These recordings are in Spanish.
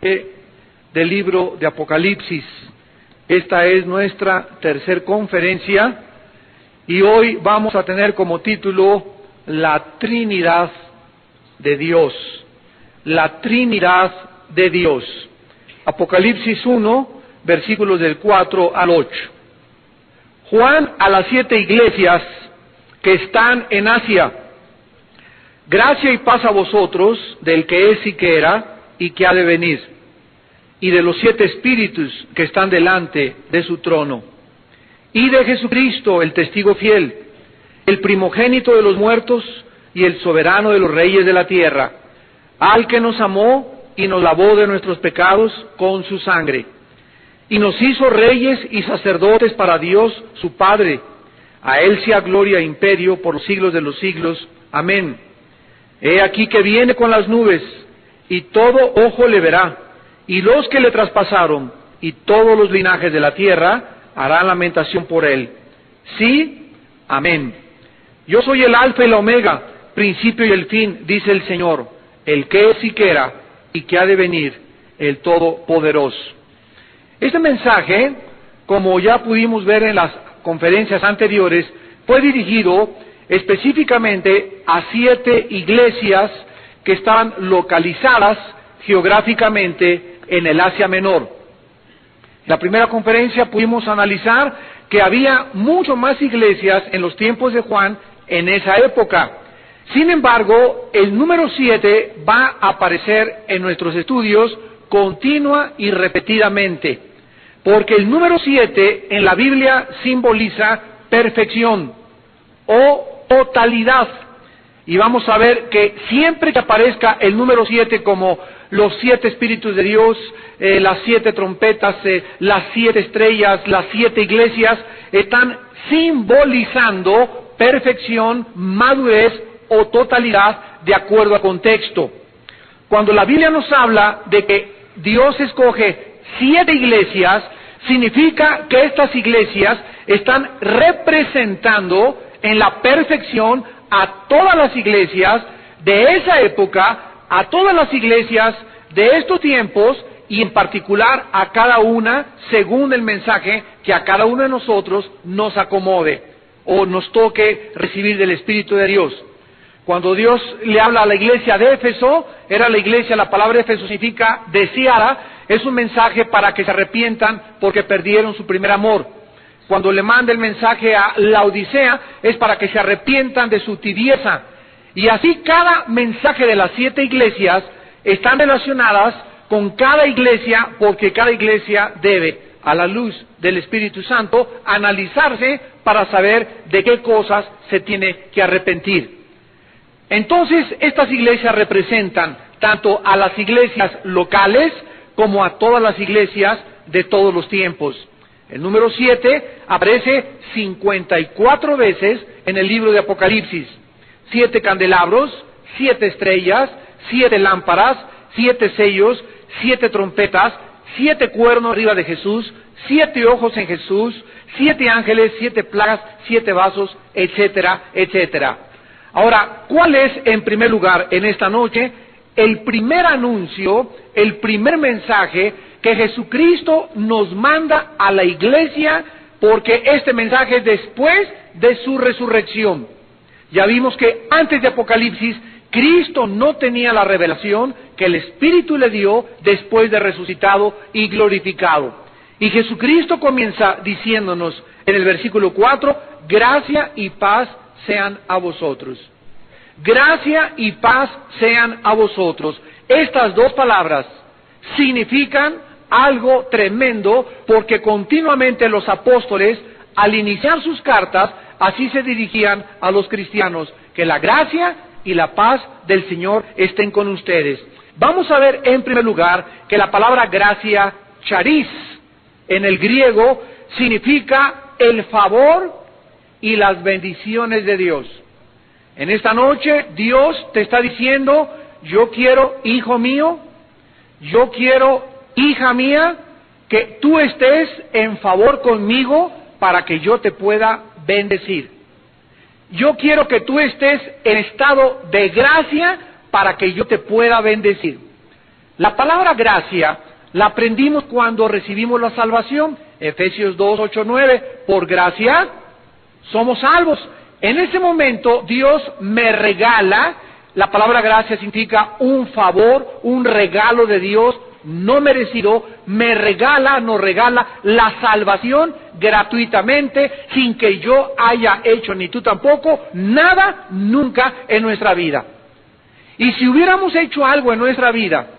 del libro de Apocalipsis. Esta es nuestra tercera conferencia y hoy vamos a tener como título La Trinidad de Dios. La Trinidad de Dios. Apocalipsis 1, versículos del 4 al 8. Juan a las 7 iglesias que están en Asia. Gracia y paz a vosotros, del que es y que era y que ha de venir, y de los 7 espíritus que están delante de su trono, y de Jesucristo, el testigo fiel, el primogénito de los muertos y el soberano de los reyes de la tierra, al que nos amó y nos lavó de nuestros pecados con su sangre, y nos hizo reyes y sacerdotes para Dios su Padre. A él sea gloria e imperio por los siglos de los siglos. Amén. He aquí que viene con las nubes, y todo ojo le verá, y los que le traspasaron, y todos los linajes de la tierra harán lamentación por él. Sí, amén. Yo soy el Alfa y la Omega, principio y el fin, dice el Señor, el que es y que era, y que ha de venir, el Todopoderoso. Este mensaje, como ya pudimos ver en las conferencias anteriores, fue dirigido específicamente a 7 iglesias que estaban localizadas geográficamente en el Asia Menor. En la primera conferencia pudimos analizar que había mucho más iglesias en los tiempos de Juan en esa época. Sin embargo, el número 7 va a aparecer en nuestros estudios continua y repetidamente, porque el número 7 en la Biblia simboliza perfección o totalidad. Y vamos a ver que siempre que aparezca el número 7 como los 7 espíritus de Dios, las 7 trompetas, las 7 estrellas, las 7 iglesias, están simbolizando perfección, madurez o totalidad de acuerdo al contexto. Cuando la Biblia nos habla de que Dios escoge 7 iglesias, significa que estas iglesias están representando en la perfección a todas las iglesias de esa época, a todas las iglesias de estos tiempos y en particular a cada una según el mensaje que a cada uno de nosotros nos acomode o nos toque recibir del Espíritu de Dios. Cuando Dios le habla a la iglesia de Éfeso, era la iglesia, la palabra Éfeso significa deseara, es un mensaje para que se arrepientan porque perdieron su primer amor. Cuando le manda el mensaje a Laodicea, es para que se arrepientan de su tibieza. Y así cada mensaje de las 7 iglesias están relacionadas con cada iglesia, porque cada iglesia debe, a la luz del Espíritu Santo, analizarse para saber de qué cosas se tiene que arrepentir. Entonces, estas iglesias representan tanto a las iglesias locales como a todas las iglesias de todos los tiempos. El número 7 aparece 54 veces en el libro de Apocalipsis. 7 candelabros, 7 estrellas, 7 lámparas, 7 sellos, 7 trompetas, 7 cuernos arriba de Jesús, 7 ojos en Jesús, 7 ángeles, 7 plagas, 7 vasos, etcétera, etcétera. Ahora, ¿cuál es en primer lugar en esta noche el primer anuncio, el primer mensaje que Jesucristo nos manda a la iglesia, porque este mensaje es después de su resurrección? Ya vimos que antes de Apocalipsis, Cristo no tenía la revelación que el Espíritu le dio después de resucitado y glorificado. Y Jesucristo comienza diciéndonos en el versículo 4, gracia y paz sean a vosotros. Gracia y paz sean a vosotros. Estas dos palabras significan algo tremendo, porque continuamente los apóstoles, al iniciar sus cartas, así se dirigían a los cristianos: que la gracia y la paz del Señor estén con ustedes. Vamos a ver en primer lugar que la palabra gracia, charis, en el griego, significa el favor y las bendiciones de Dios. En esta noche Dios te está diciendo: yo quiero, hijo mío, yo quiero, hija mía, que tú estés en favor conmigo para que yo te pueda bendecir. Yo quiero que tú estés en estado de gracia para que yo te pueda bendecir. La palabra gracia la aprendimos cuando recibimos la salvación. Efesios 2, 8, 9. Por gracia somos salvos. En ese momento Dios me regala. La palabra gracia significa un favor, un regalo de Dios no merecido. Nos regala la salvación gratuitamente, sin que yo haya hecho, ni tú tampoco, nada nunca en nuestra vida. Y si hubiéramos hecho algo en nuestra vida,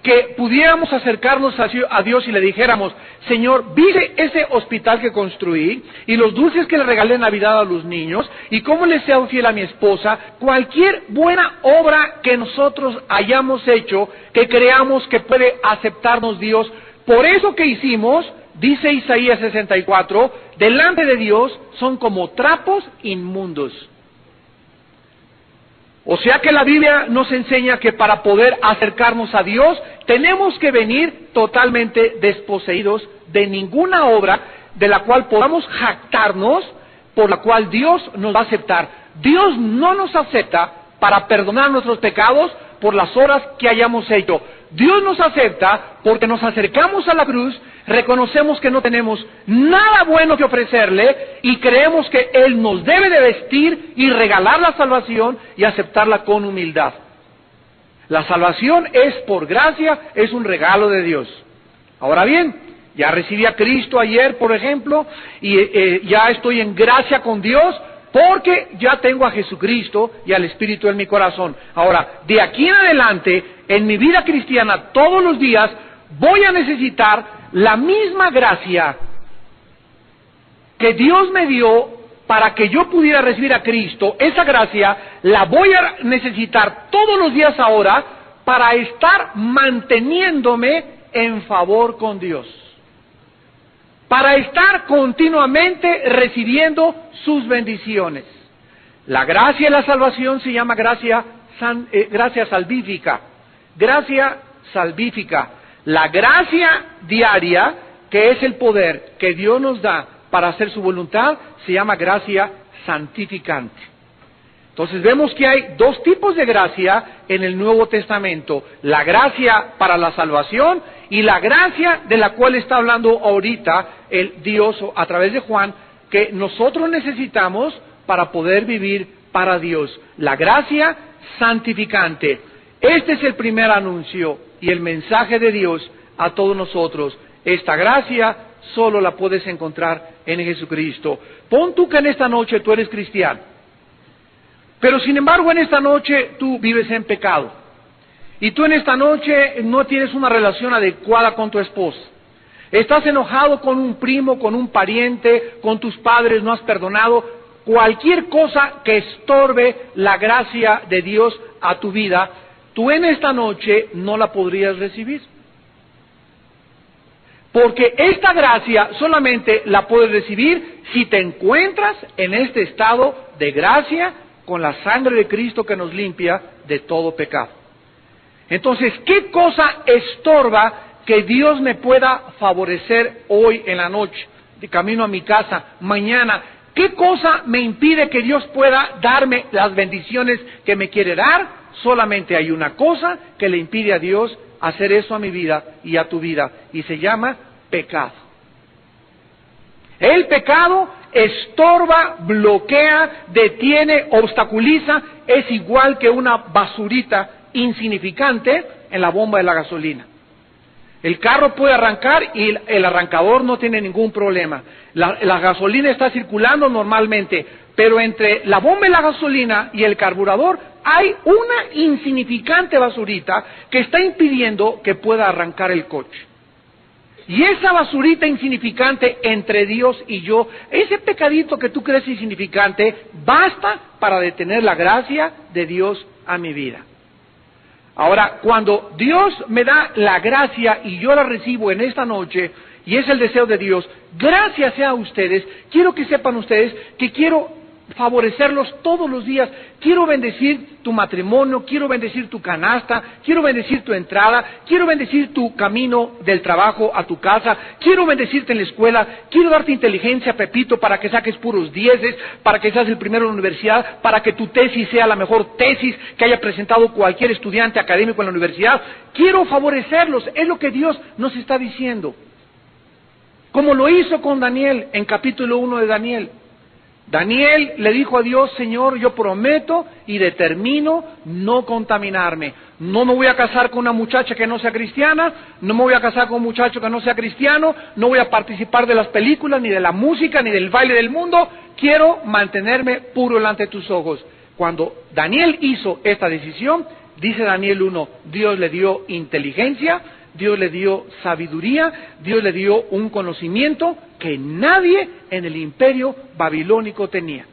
que pudiéramos acercarnos a Dios y le dijéramos: Señor, ¿viste ese hospital que construí? Y los dulces que le regalé en Navidad a los niños, y cómo le sea fiel a mi esposa. Cualquier buena obra que nosotros hayamos hecho, que creamos que puede aceptarnos Dios, por eso que hicimos, dice Isaías 64, delante de Dios son como trapos inmundos. O sea que la Biblia nos enseña que para poder acercarnos a Dios tenemos que venir totalmente desposeídos de ninguna obra de la cual podamos jactarnos, por la cual Dios nos va a aceptar. Dios no nos acepta para perdonar nuestros pecados por las obras que hayamos hecho. Dios nos acepta porque nos acercamos a la cruz, reconocemos que no tenemos nada bueno que ofrecerle y creemos que Él nos debe de vestir y regalar la salvación y aceptarla con humildad. La salvación es por gracia, es un regalo de Dios. Ahora bien, ya recibí a Cristo ayer, por ejemplo, y ya estoy en gracia con Dios, porque ya tengo a Jesucristo y al Espíritu en mi corazón. Ahora, de aquí en adelante, en mi vida cristiana, todos los días, voy a necesitar la misma gracia que Dios me dio para que yo pudiera recibir a Cristo. Esa gracia la voy a necesitar todos los días ahora para estar manteniéndome en favor con Dios, para estar continuamente recibiendo sus bendiciones. La gracia y la salvación se llama gracia salvífica. Gracia salvífica. La gracia diaria, que es el poder que Dios nos da para hacer su voluntad, se llama gracia santificante. Entonces vemos que hay dos tipos de gracia en el Nuevo Testamento: la gracia para la salvación y la gracia de la cual está hablando ahorita el Dios a través de Juan, que nosotros necesitamos para poder vivir para Dios. La gracia santificante. Este es el primer anuncio y el mensaje de Dios a todos nosotros. Esta gracia solo la puedes encontrar en Jesucristo. Pon tú que en esta noche tú eres cristiano, pero sin embargo en esta noche tú vives en pecado. Y tú en esta noche no tienes una relación adecuada con tu esposa. Estás enojado con un primo, con un pariente, con tus padres, no has perdonado. Cualquier cosa que estorbe la gracia de Dios a tu vida, tú en esta noche no la podrías recibir. Porque esta gracia solamente la puedes recibir si te encuentras en este estado de gracia con la sangre de Cristo que nos limpia de todo pecado. Entonces, ¿qué cosa estorba que Dios me pueda favorecer hoy en la noche, de camino a mi casa, mañana? ¿Qué cosa me impide que Dios pueda darme las bendiciones que me quiere dar? Solamente hay una cosa que le impide a Dios hacer eso a mi vida y a tu vida, y se llama pecado. El pecado estorba, bloquea, detiene, obstaculiza, es igual que una basurita insignificante en la bomba de la gasolina. El carro puede arrancar y el arrancador no tiene ningún problema. La gasolina está circulando normalmente, pero entre la bomba de la gasolina y el carburador hay una insignificante basurita que está impidiendo que pueda arrancar el coche. Y esa basurita insignificante entre Dios y yo, ese pecadito que tú crees insignificante, basta para detener la gracia de Dios a mi vida. Ahora, cuando Dios me da la gracia y yo la recibo en esta noche, y es el deseo de Dios, gracias sea a ustedes, quiero que sepan ustedes que quiero favorecerlos todos los días. Quiero bendecir tu matrimonio, quiero bendecir tu canasta, quiero bendecir tu entrada, quiero bendecir tu camino del trabajo a tu casa, quiero bendecirte en la escuela, quiero darte inteligencia, Pepito, para que saques puros dieces, para que seas el primero en la universidad, para que tu tesis sea la mejor tesis que haya presentado cualquier estudiante académico en la universidad. Quiero favorecerlos, es lo que Dios nos está diciendo. Como lo hizo con Daniel en capítulo 1 de Daniel. Daniel le dijo a Dios: Señor, yo prometo y determino no contaminarme. No me voy a casar con una muchacha que no sea cristiana, no me voy a casar con un muchacho que no sea cristiano, no voy a participar de las películas, ni de la música, ni del baile del mundo. Quiero mantenerme puro delante de tus ojos. Cuando Daniel hizo esta decisión, dice Daniel 1, Dios le dio inteligencia, Dios le dio sabiduría, Dios le dio un conocimiento que nadie en el imperio babilónico tenía.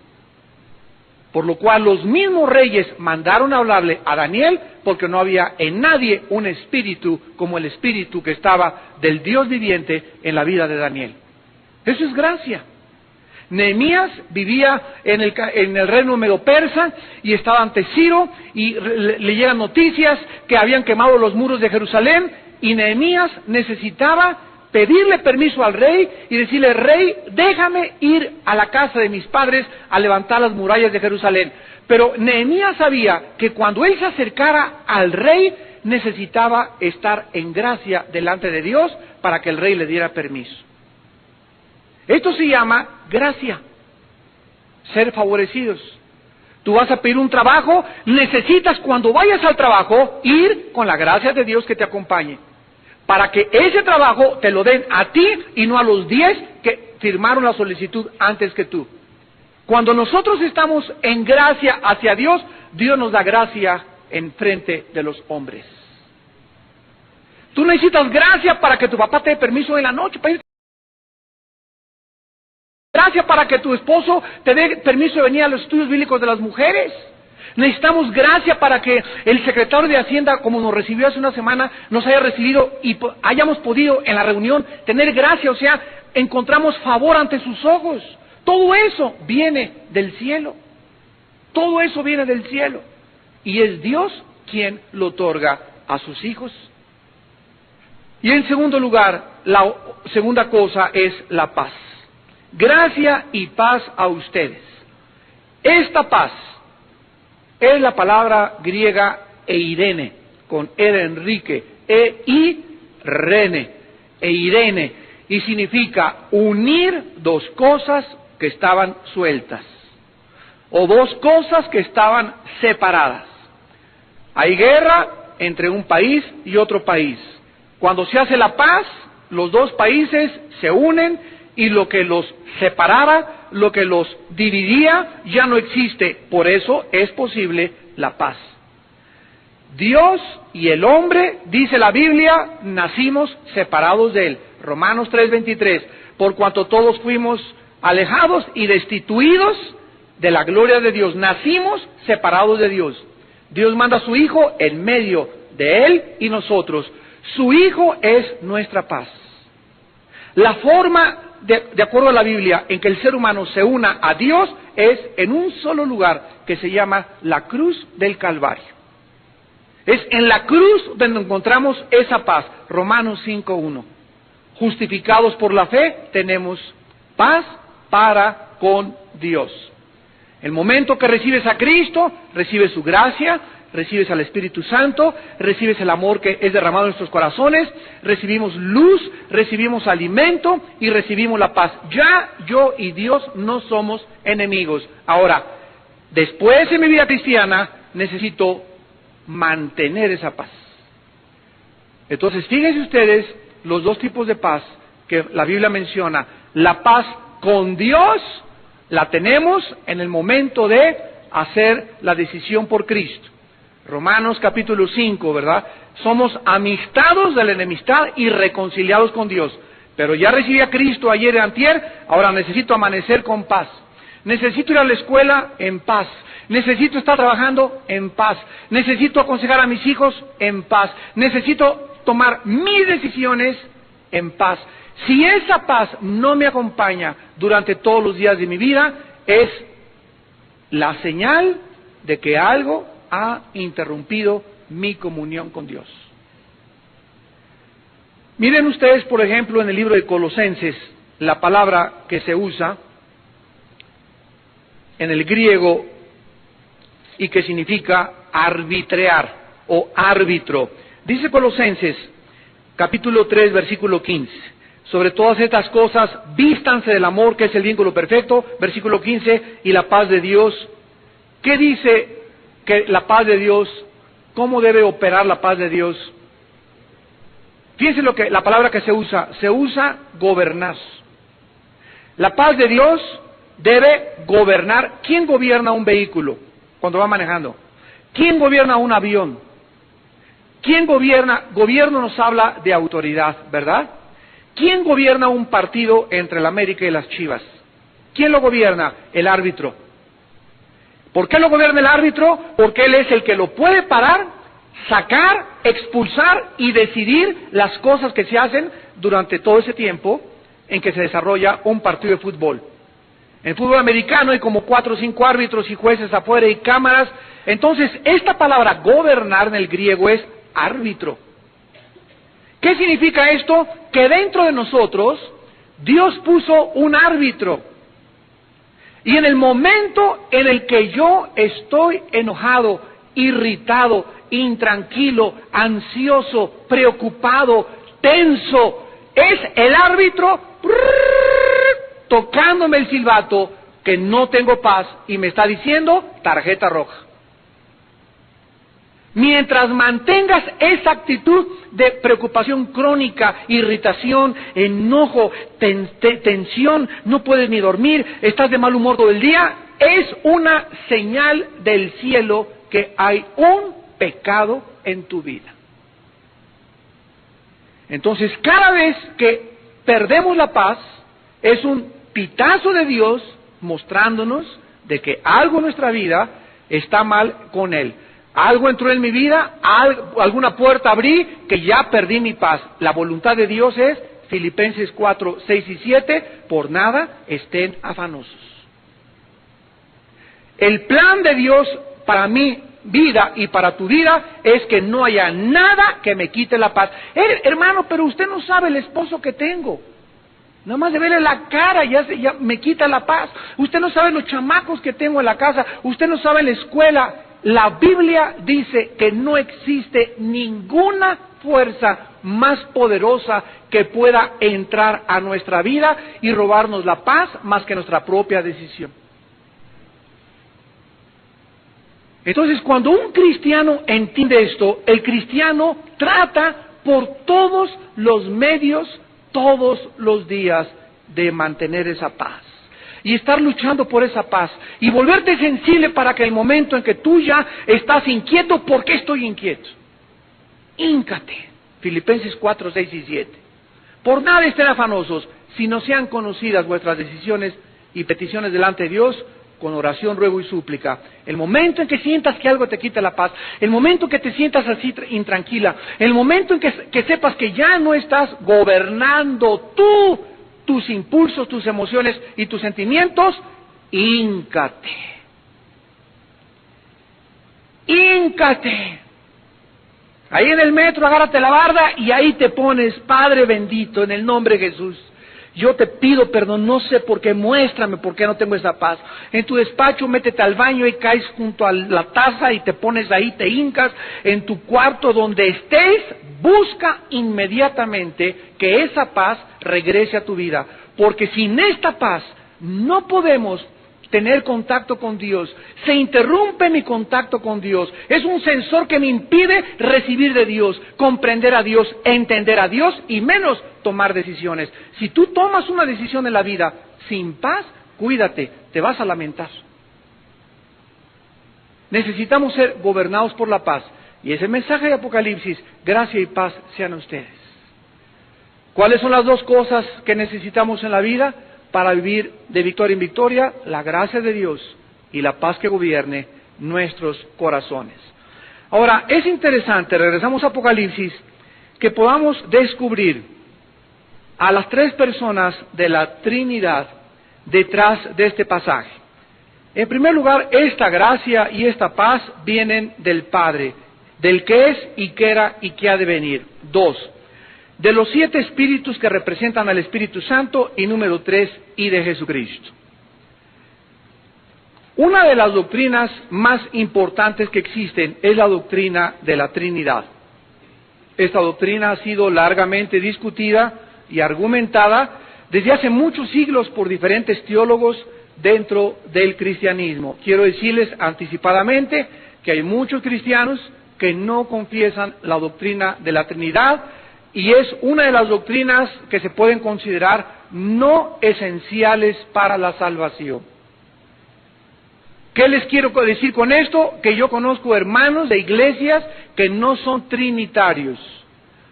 Por lo cual los mismos reyes mandaron a hablarle a Daniel, porque no había en nadie un espíritu como el espíritu que estaba del Dios viviente en la vida de Daniel. Eso es gracia. Nehemías vivía en el reino medo-persa y estaba ante Ciro, y le llegan noticias que habían quemado los muros de Jerusalén, y Nehemías necesitaba pedirle permiso al rey y decirle: rey, déjame ir a la casa de mis padres a levantar las murallas de Jerusalén. Pero Nehemías sabía que cuando él se acercara al rey, necesitaba estar en gracia delante de Dios para que el rey le diera permiso. Esto se llama gracia, ser favorecidos. Tú vas a pedir un trabajo, necesitas cuando vayas al trabajo ir con la gracia de Dios que te acompañe, para que ese trabajo te lo den a ti y no a los 10 que firmaron la solicitud antes que tú. Cuando nosotros estamos en gracia hacia Dios, Dios nos da gracia en frente de los hombres. Tú necesitas gracia para que tu papá te dé permiso en la noche para ir. Gracia para que tu esposo te dé permiso de venir a los estudios bíblicos de las mujeres. Necesitamos gracia para que el secretario de Hacienda, como nos recibió hace una semana, nos haya recibido y hayamos podido en la reunión tener gracia, o sea, encontramos favor ante sus ojos. Todo eso viene del cielo. Todo eso viene del cielo. Y es Dios quien lo otorga a sus hijos. Y en segundo lugar, la segunda cosa es la paz. Gracia y paz a ustedes. Esta paz es la palabra griega eirene, con E de Enrique, E-I-Rene, eirene, y significa unir dos cosas que estaban sueltas, o dos cosas que estaban separadas. Hay guerra entre un país y otro país. Cuando se hace la paz, los dos países se unen y lo que los separaba, lo que los dividía, ya no existe. Por eso es posible la paz. Dios y el hombre, dice la Biblia, nacimos separados de Él. Romanos 3:23, por cuanto todos fuimos alejados y destituidos de la gloria de Dios. Nacimos separados de Dios. Dios manda a su Hijo en medio de Él y nosotros. Su Hijo es nuestra paz. La forma, de acuerdo a la Biblia, en que el ser humano se una a Dios es en un solo lugar que se llama la cruz del Calvario. Es en la cruz donde encontramos esa paz. Romanos 5:1. Justificados por la fe, tenemos paz para con Dios. El momento que recibes a Cristo, recibes su gracia, recibes al Espíritu Santo, recibes el amor que es derramado en nuestros corazones, recibimos luz, recibimos alimento y recibimos la paz. Ya yo y Dios no somos enemigos. Ahora, después de mi vida cristiana, necesito mantener esa paz. Entonces, fíjense ustedes los dos tipos de paz que la Biblia menciona. La paz con Dios la tenemos en el momento de hacer la decisión por Cristo. Romanos capítulo 5, ¿verdad? Somos amistados de la enemistad y reconciliados con Dios. Pero ya recibí a Cristo ayer y antier, ahora necesito amanecer con paz. Necesito ir a la escuela en paz. Necesito estar trabajando en paz. Necesito aconsejar a mis hijos en paz. Necesito tomar mis decisiones en paz. Si esa paz no me acompaña durante todos los días de mi vida, es la señal de que algo ha interrumpido mi comunión con Dios. Miren ustedes, por ejemplo, en el libro de Colosenses, la palabra que se usa en el griego y que significa arbitrear o árbitro. Dice Colosenses, capítulo 3, versículo 15. Sobre todas estas cosas, vístanse del amor, que es el vínculo perfecto, versículo 15, y la paz de Dios. ¿Qué dice que la paz de Dios? ¿Cómo debe operar la paz de Dios? Fíjense lo que la palabra que se usa gobernar. La paz de Dios debe gobernar. ¿Quién gobierna un vehículo cuando va manejando? ¿Quién gobierna un avión? ¿Quién gobierna? Gobierno nos habla de autoridad, ¿verdad? ¿Quién gobierna un partido entre la América y las Chivas? ¿Quién lo gobierna? El árbitro. ¿Por qué lo gobierna el árbitro? Porque él es el que lo puede parar, sacar, expulsar y decidir las cosas que se hacen durante todo ese tiempo en que se desarrolla un partido de fútbol. En el fútbol americano hay como 4 o 5 árbitros y jueces afuera y cámaras. Entonces, esta palabra gobernar en el griego es árbitro. ¿Qué significa esto? Que dentro de nosotros Dios puso un árbitro. Y en el momento en el que yo estoy enojado, irritado, intranquilo, ansioso, preocupado, tenso, es el árbitro tocándome el silbato que no tengo paz y me está diciendo tarjeta roja. Mientras mantengas esa actitud de preocupación crónica, irritación, enojo, tensión, no puedes ni dormir, estás de mal humor todo el día, es una señal del cielo que hay un pecado en tu vida. Entonces, cada vez que perdemos la paz, es un pitazo de Dios mostrándonos de que algo en nuestra vida está mal con Él. Algo entró en mi vida, alguna puerta abrí, que ya perdí mi paz. La voluntad de Dios es, Filipenses 4, 6 y 7, por nada estén afanosos. El plan de Dios para mi vida y para tu vida es que no haya nada que me quite la paz. Hermano, pero usted no sabe el esposo que tengo. Nada más de verle la cara ya me quita la paz. Usted no sabe los chamacos que tengo en la casa. Usted no sabe la escuela. La Biblia dice que no existe ninguna fuerza más poderosa que pueda entrar a nuestra vida y robarnos la paz más que nuestra propia decisión. Entonces, cuando un cristiano entiende esto, el cristiano trata por todos los medios, todos los días, de mantener esa paz. Y estar luchando por esa paz. Y volverte sensible para que el momento en que tú ya estás inquieto, ¿por qué estoy inquieto? Híncate. Filipenses 4, 6 y 7. Por nada estén afanosos, si no sean conocidas vuestras decisiones y peticiones delante de Dios, con oración, ruego y súplica. El momento en que sientas que algo te quita la paz, el momento en que te sientas así intranquila, el momento en que sepas que ya no estás gobernando tú, tus impulsos, tus emociones y tus sentimientos, híncate. Híncate. Ahí en el metro, agárrate la barda y ahí te pones, Padre bendito, en el nombre de Jesús. Yo te pido perdón, no sé por qué, muéstrame por qué no tengo esa paz. En tu despacho, métete al baño y caes junto a la taza y te pones ahí, te hincas. En tu cuarto, donde estés, busca inmediatamente que esa paz regrese a tu vida. Porque sin esta paz no podemos tener contacto con Dios. Se interrumpe mi contacto con Dios. Es un sensor que me impide recibir de Dios, comprender a Dios, entender a Dios y menos tomar decisiones. Si tú tomas una decisión en la vida sin paz, cuídate, te vas a lamentar. Necesitamos ser gobernados por la paz. Y ese mensaje de Apocalipsis, gracia y paz sean ustedes. ¿Cuáles son las dos cosas que necesitamos en la vida para vivir de victoria en victoria? La gracia de Dios y la paz que gobierne nuestros corazones. Ahora, es interesante, regresamos a Apocalipsis, que podamos descubrir a las tres personas de la Trinidad detrás de este pasaje. En primer lugar, esta gracia y esta paz vienen del Padre, del que es y que era y que ha de venir. 2, de los 7 espíritus que representan al Espíritu Santo, y número 3, y de Jesucristo. Una de las doctrinas más importantes que existen es la doctrina de la Trinidad. Esta doctrina ha sido largamente discutida y argumentada desde hace muchos siglos por diferentes teólogos dentro del cristianismo. Quiero decirles anticipadamente que hay muchos cristianos que no confiesan la doctrina de la Trinidad, y es una de las doctrinas que se pueden considerar no esenciales para la salvación. ¿Qué les quiero decir con esto? Que yo conozco hermanos de iglesias que no son trinitarios.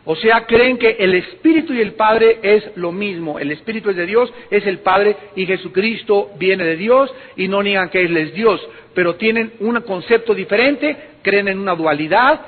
O sea, creen que el Espíritu y el Padre es lo mismo. El Espíritu es de Dios, es el Padre, y Jesucristo viene de Dios, y no niegan que Él es Dios. Pero tienen un concepto diferente, creen en una dualidad,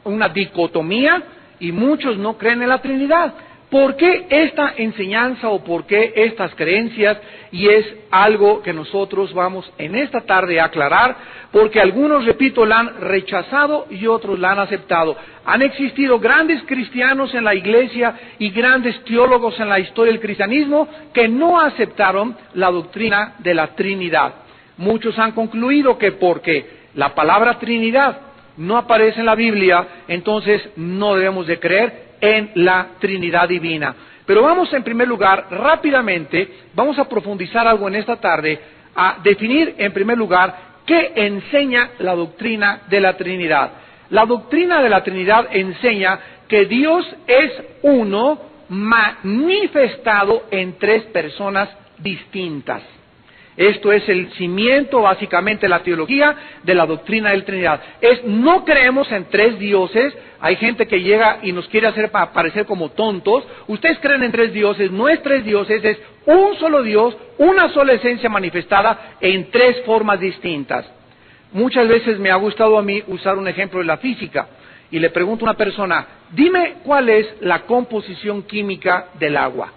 una dicotomía, y muchos no creen en la Trinidad. ¿Por qué esta enseñanza o por qué estas creencias? Y es algo que nosotros vamos en esta tarde a aclarar, porque algunos, repito, la han rechazado y otros la han aceptado. Han existido grandes cristianos en la iglesia y grandes teólogos en la historia del cristianismo que no aceptaron la doctrina de la Trinidad. Muchos han concluido que porque la palabra Trinidad no aparece en la Biblia, entonces no debemos de creer en la Trinidad divina. Pero vamos en primer lugar, rápidamente, vamos a profundizar algo en esta tarde, a definir en primer lugar qué enseña la doctrina de la Trinidad. La doctrina de la Trinidad enseña que Dios es uno manifestado en 3 personas distintas. Esto es el cimiento, básicamente, de la teología de la doctrina de la Trinidad. No creemos en 3 dioses. Hay gente que llega y nos quiere hacer parecer como tontos. Ustedes creen en 3 dioses, no es 3 dioses, es un solo Dios, una sola esencia manifestada en 3 formas distintas. Muchas veces me ha gustado a mí usar un ejemplo de la física, y le pregunto a una persona, dime cuál es la composición química del agua.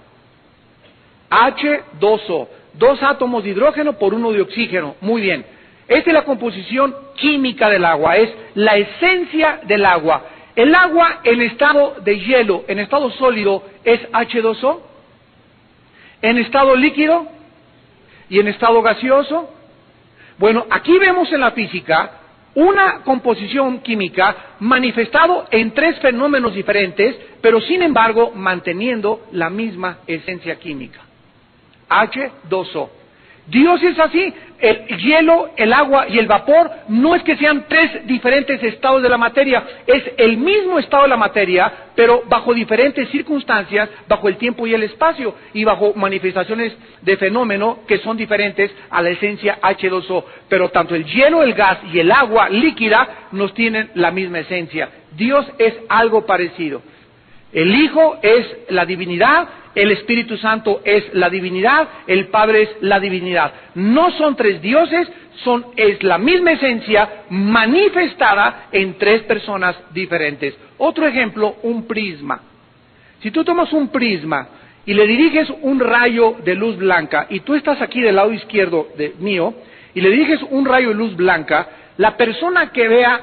H2O. 2 átomos de hidrógeno por 1 de oxígeno. Muy bien. Esta es la composición química del agua, es la esencia del agua. El agua en estado de hielo, en estado sólido, es H2O. En estado líquido y en estado gaseoso. Bueno, aquí vemos en la física una composición química manifestado en 3 fenómenos diferentes, pero sin embargo manteniendo la misma esencia química. H2O. Dios es así. El hielo, el agua y el vapor no es que sean 3 diferentes estados de la materia, es el mismo estado de la materia, pero bajo diferentes circunstancias, bajo el tiempo y el espacio, y bajo manifestaciones de fenómeno que son diferentes a la esencia H2O. Pero tanto el hielo, el gas y el agua líquida nos tienen la misma esencia. Dios es algo parecido. El Hijo es la divinidad, el Espíritu Santo es la divinidad, el Padre es la divinidad. No son 3 dioses, es la misma esencia manifestada en 3 personas diferentes. Otro ejemplo, un prisma. Si tú tomas un prisma y le diriges un rayo de luz blanca, y tú estás aquí del lado izquierdo mío, y le diriges un rayo de luz blanca, la persona que vea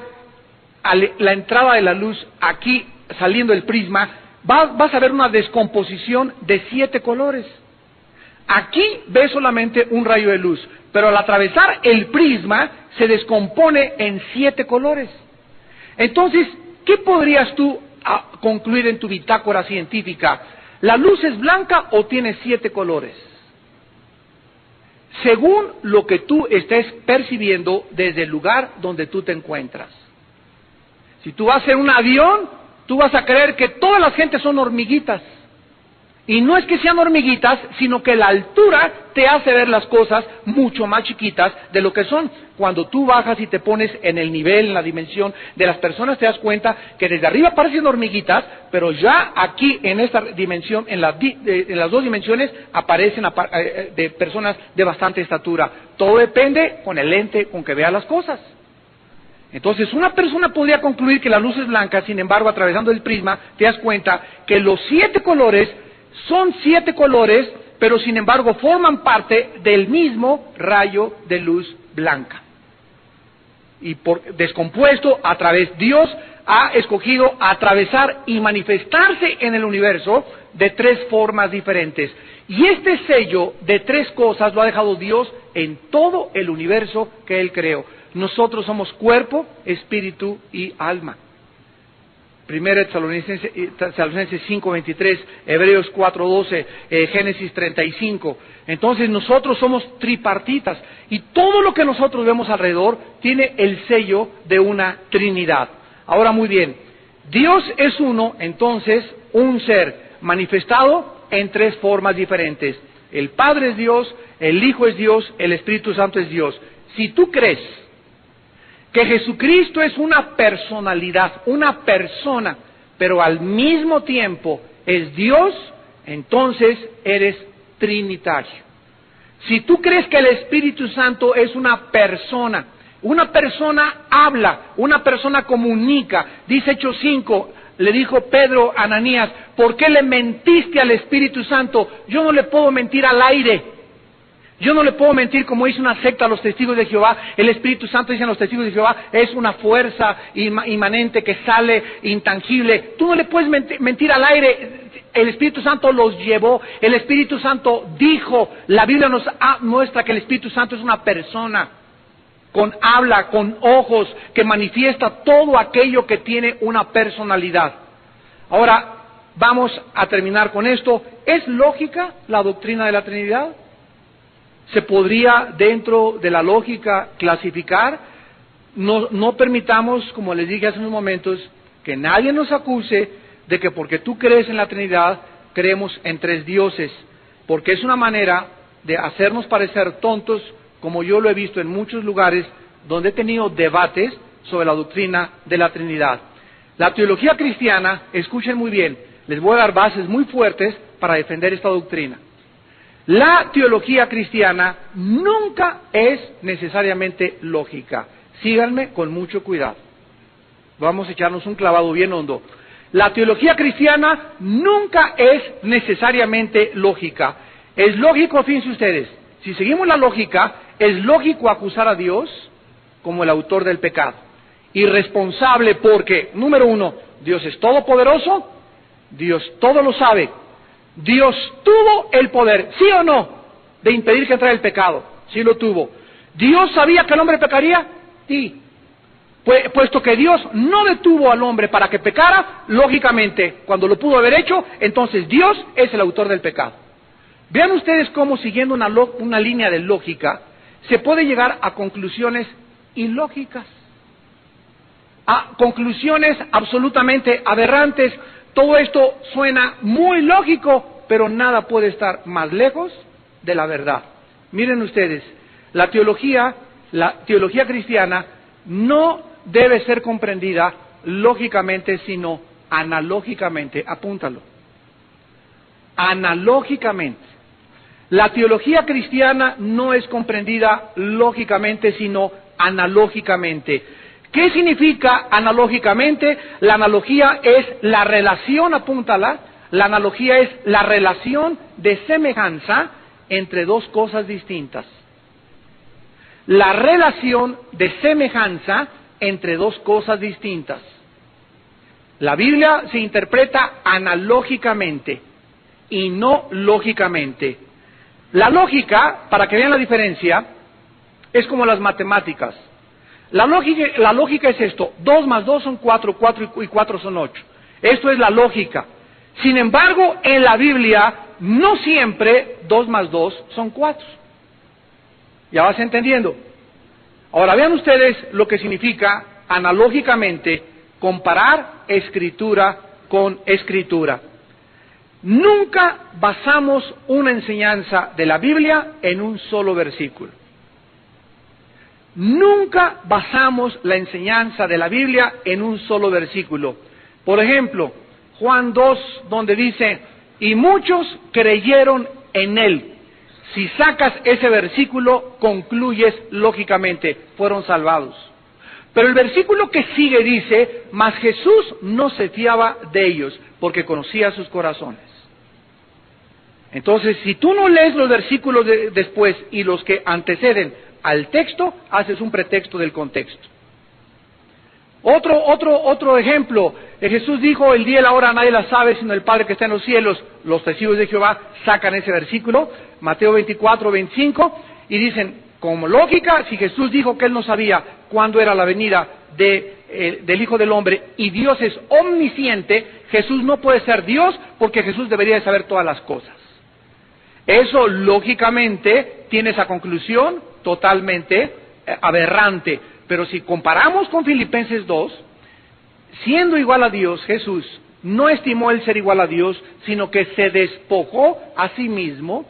la entrada de la luz aquí saliendo del prisma, vas a ver una descomposición de 7 colores. Aquí ves solamente un rayo de luz, pero al atravesar el prisma se descompone en 7 colores. Entonces, ¿qué podrías tú concluir en tu bitácora científica? ¿La luz es blanca o tiene 7 colores? Según lo que tú estés percibiendo desde el lugar donde tú te encuentras. Si tú vas en un avión, tú vas a creer que todas las gentes son hormiguitas. Y no es que sean hormiguitas, sino que la altura te hace ver las cosas mucho más chiquitas de lo que son. Cuando tú bajas y te pones en el nivel, en la dimensión de las personas, te das cuenta que desde arriba parecen hormiguitas, pero ya aquí en esta dimensión, en las 2 dimensiones, aparecen de personas de bastante estatura. Todo depende con el lente con que vea las cosas. Entonces, una persona podría concluir que la luz es blanca, sin embargo, atravesando el prisma, te das cuenta que los 7 colores son 7 colores, pero sin embargo forman parte del mismo rayo de luz blanca. Y descompuesto a través, Dios ha escogido atravesar y manifestarse en el universo de tres formas diferentes. Y este sello de tres cosas lo ha dejado Dios en todo el universo que Él creó. Nosotros somos cuerpo, espíritu y alma. 1 Tesalonicenses 5:23, Hebreos 4:12, Génesis 35. Entonces nosotros somos tripartitas y todo lo que nosotros vemos alrededor tiene el sello de una Trinidad. Ahora muy bien, Dios es uno, entonces un ser manifestado en tres formas diferentes. El Padre es Dios, el Hijo es Dios, el Espíritu Santo es Dios. Si tú crees que Jesucristo es una personalidad, una persona, pero al mismo tiempo es Dios, entonces eres trinitario. Si tú crees que el Espíritu Santo es una persona habla, una persona comunica, dice Hechos 5, le dijo Pedro a Ananías, ¿por qué le mentiste al Espíritu Santo? Yo no le puedo mentir al aire. Yo no le puedo mentir como dice una secta a los testigos de Jehová. El Espíritu Santo, dicen los testigos de Jehová, es una fuerza inmanente que sale intangible. Tú no le puedes mentir al aire. El Espíritu Santo los llevó. El Espíritu Santo dijo. La Biblia nos muestra que el Espíritu Santo es una persona con habla, con ojos, que manifiesta todo aquello que tiene una personalidad. Ahora, vamos a terminar con esto. ¿Es lógica la doctrina de la Trinidad? ¿Se podría dentro de la lógica clasificar? No permitamos, como les dije hace unos momentos, que nadie nos acuse de que porque tú crees en la Trinidad, creemos en tres dioses, porque es una manera de hacernos parecer tontos, como yo lo he visto en muchos lugares donde he tenido debates sobre la doctrina de la Trinidad. La teología cristiana, escuchen muy bien, les voy a dar bases muy fuertes para defender esta doctrina. La teología cristiana nunca es necesariamente lógica. Síganme con mucho cuidado. Vamos a echarnos un clavado bien hondo. La teología cristiana nunca es necesariamente lógica. Es lógico, fíjense ustedes, si seguimos la lógica, es lógico acusar a Dios como el autor del pecado. Irresponsable porque, número uno, Dios es todopoderoso, Dios todo lo sabe. Dios tuvo el poder, ¿sí o no?, de impedir que entrara el pecado. Sí lo tuvo. ¿Dios sabía que el hombre pecaría? Sí. Puesto que Dios no detuvo al hombre para que pecara, lógicamente, cuando lo pudo haber hecho, entonces Dios es el autor del pecado. Vean ustedes cómo, siguiendo una línea de lógica, se puede llegar a conclusiones ilógicas, a conclusiones absolutamente aberrantes. Todo esto suena muy lógico, pero nada puede estar más lejos de la verdad. Miren ustedes, la teología cristiana no debe ser comprendida lógicamente, sino analógicamente. Apúntalo. Analógicamente. La teología cristiana no es comprendida lógicamente, sino analógicamente. ¿Qué significa analógicamente? La analogía es la relación, apúntala, la analogía es la relación de semejanza entre dos cosas distintas. La relación de semejanza entre dos cosas distintas. La Biblia se interpreta analógicamente y no lógicamente. La lógica, para que vean la diferencia, es como las matemáticas. La lógica es esto: 2 más 2 son 4, 4 y 4 son 8. Esto es la lógica. Sin embargo, en la Biblia, no siempre 2 más 2 son 4. ¿Ya vas entendiendo? Ahora vean ustedes lo que significa analógicamente comparar escritura con escritura. Nunca basamos una enseñanza de la Biblia en un solo versículo. Nunca basamos la enseñanza de la Biblia en un solo versículo. Por ejemplo, Juan 2, donde dice, y muchos creyeron en él. Si sacas ese versículo, concluyes lógicamente, fueron salvados. Pero el versículo que sigue dice, mas Jesús no se fiaba de ellos, porque conocía sus corazones. Entonces, si tú no lees los versículos después y los que anteceden al texto, haces un pretexto del contexto. Otro ejemplo, Jesús dijo, el día y la hora nadie la sabe sino el Padre que está en los cielos. Los testigos de Jehová sacan ese versículo, Mateo 24, 25, y dicen, como lógica, si Jesús dijo que él no sabía cuándo era la venida del Hijo del Hombre, y Dios es omnisciente, Jesús no puede ser Dios, porque Jesús debería de saber todas las cosas. Eso, lógicamente, tiene esa conclusión totalmente aberrante. Pero si comparamos con Filipenses 2, siendo igual a Dios, Jesús no estimó el ser igual a Dios, sino que se despojó a sí mismo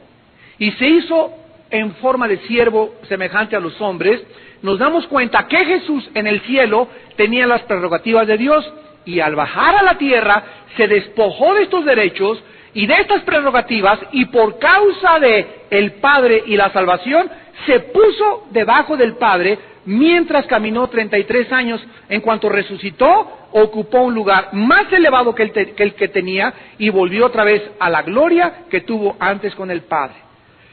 y se hizo en forma de siervo semejante a los hombres. Nos damos cuenta que Jesús en el cielo tenía las prerrogativas de Dios y al bajar a la tierra se despojó de estos derechos y de estas prerrogativas, y por causa de el Padre y la salvación se puso debajo del Padre mientras caminó 33 años. En cuanto resucitó, ocupó un lugar más elevado que el que tenía y volvió otra vez a la gloria que tuvo antes con el Padre.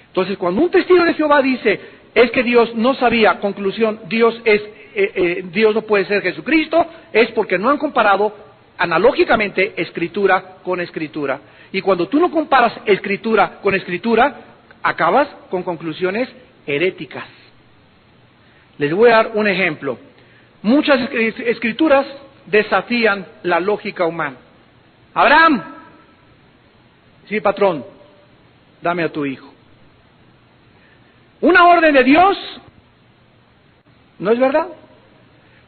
Entonces, cuando un testigo de Jehová dice, es que Dios no sabía, conclusión, Dios no puede ser Jesucristo, es porque no han comparado analógicamente Escritura con Escritura. Y cuando tú no comparas Escritura con Escritura, acabas con conclusiones heréticas. Les voy a dar un ejemplo. Muchas escrituras desafían la lógica humana. Abraham, sí, patrón, dame a tu hijo. Una orden de Dios, ¿no es verdad?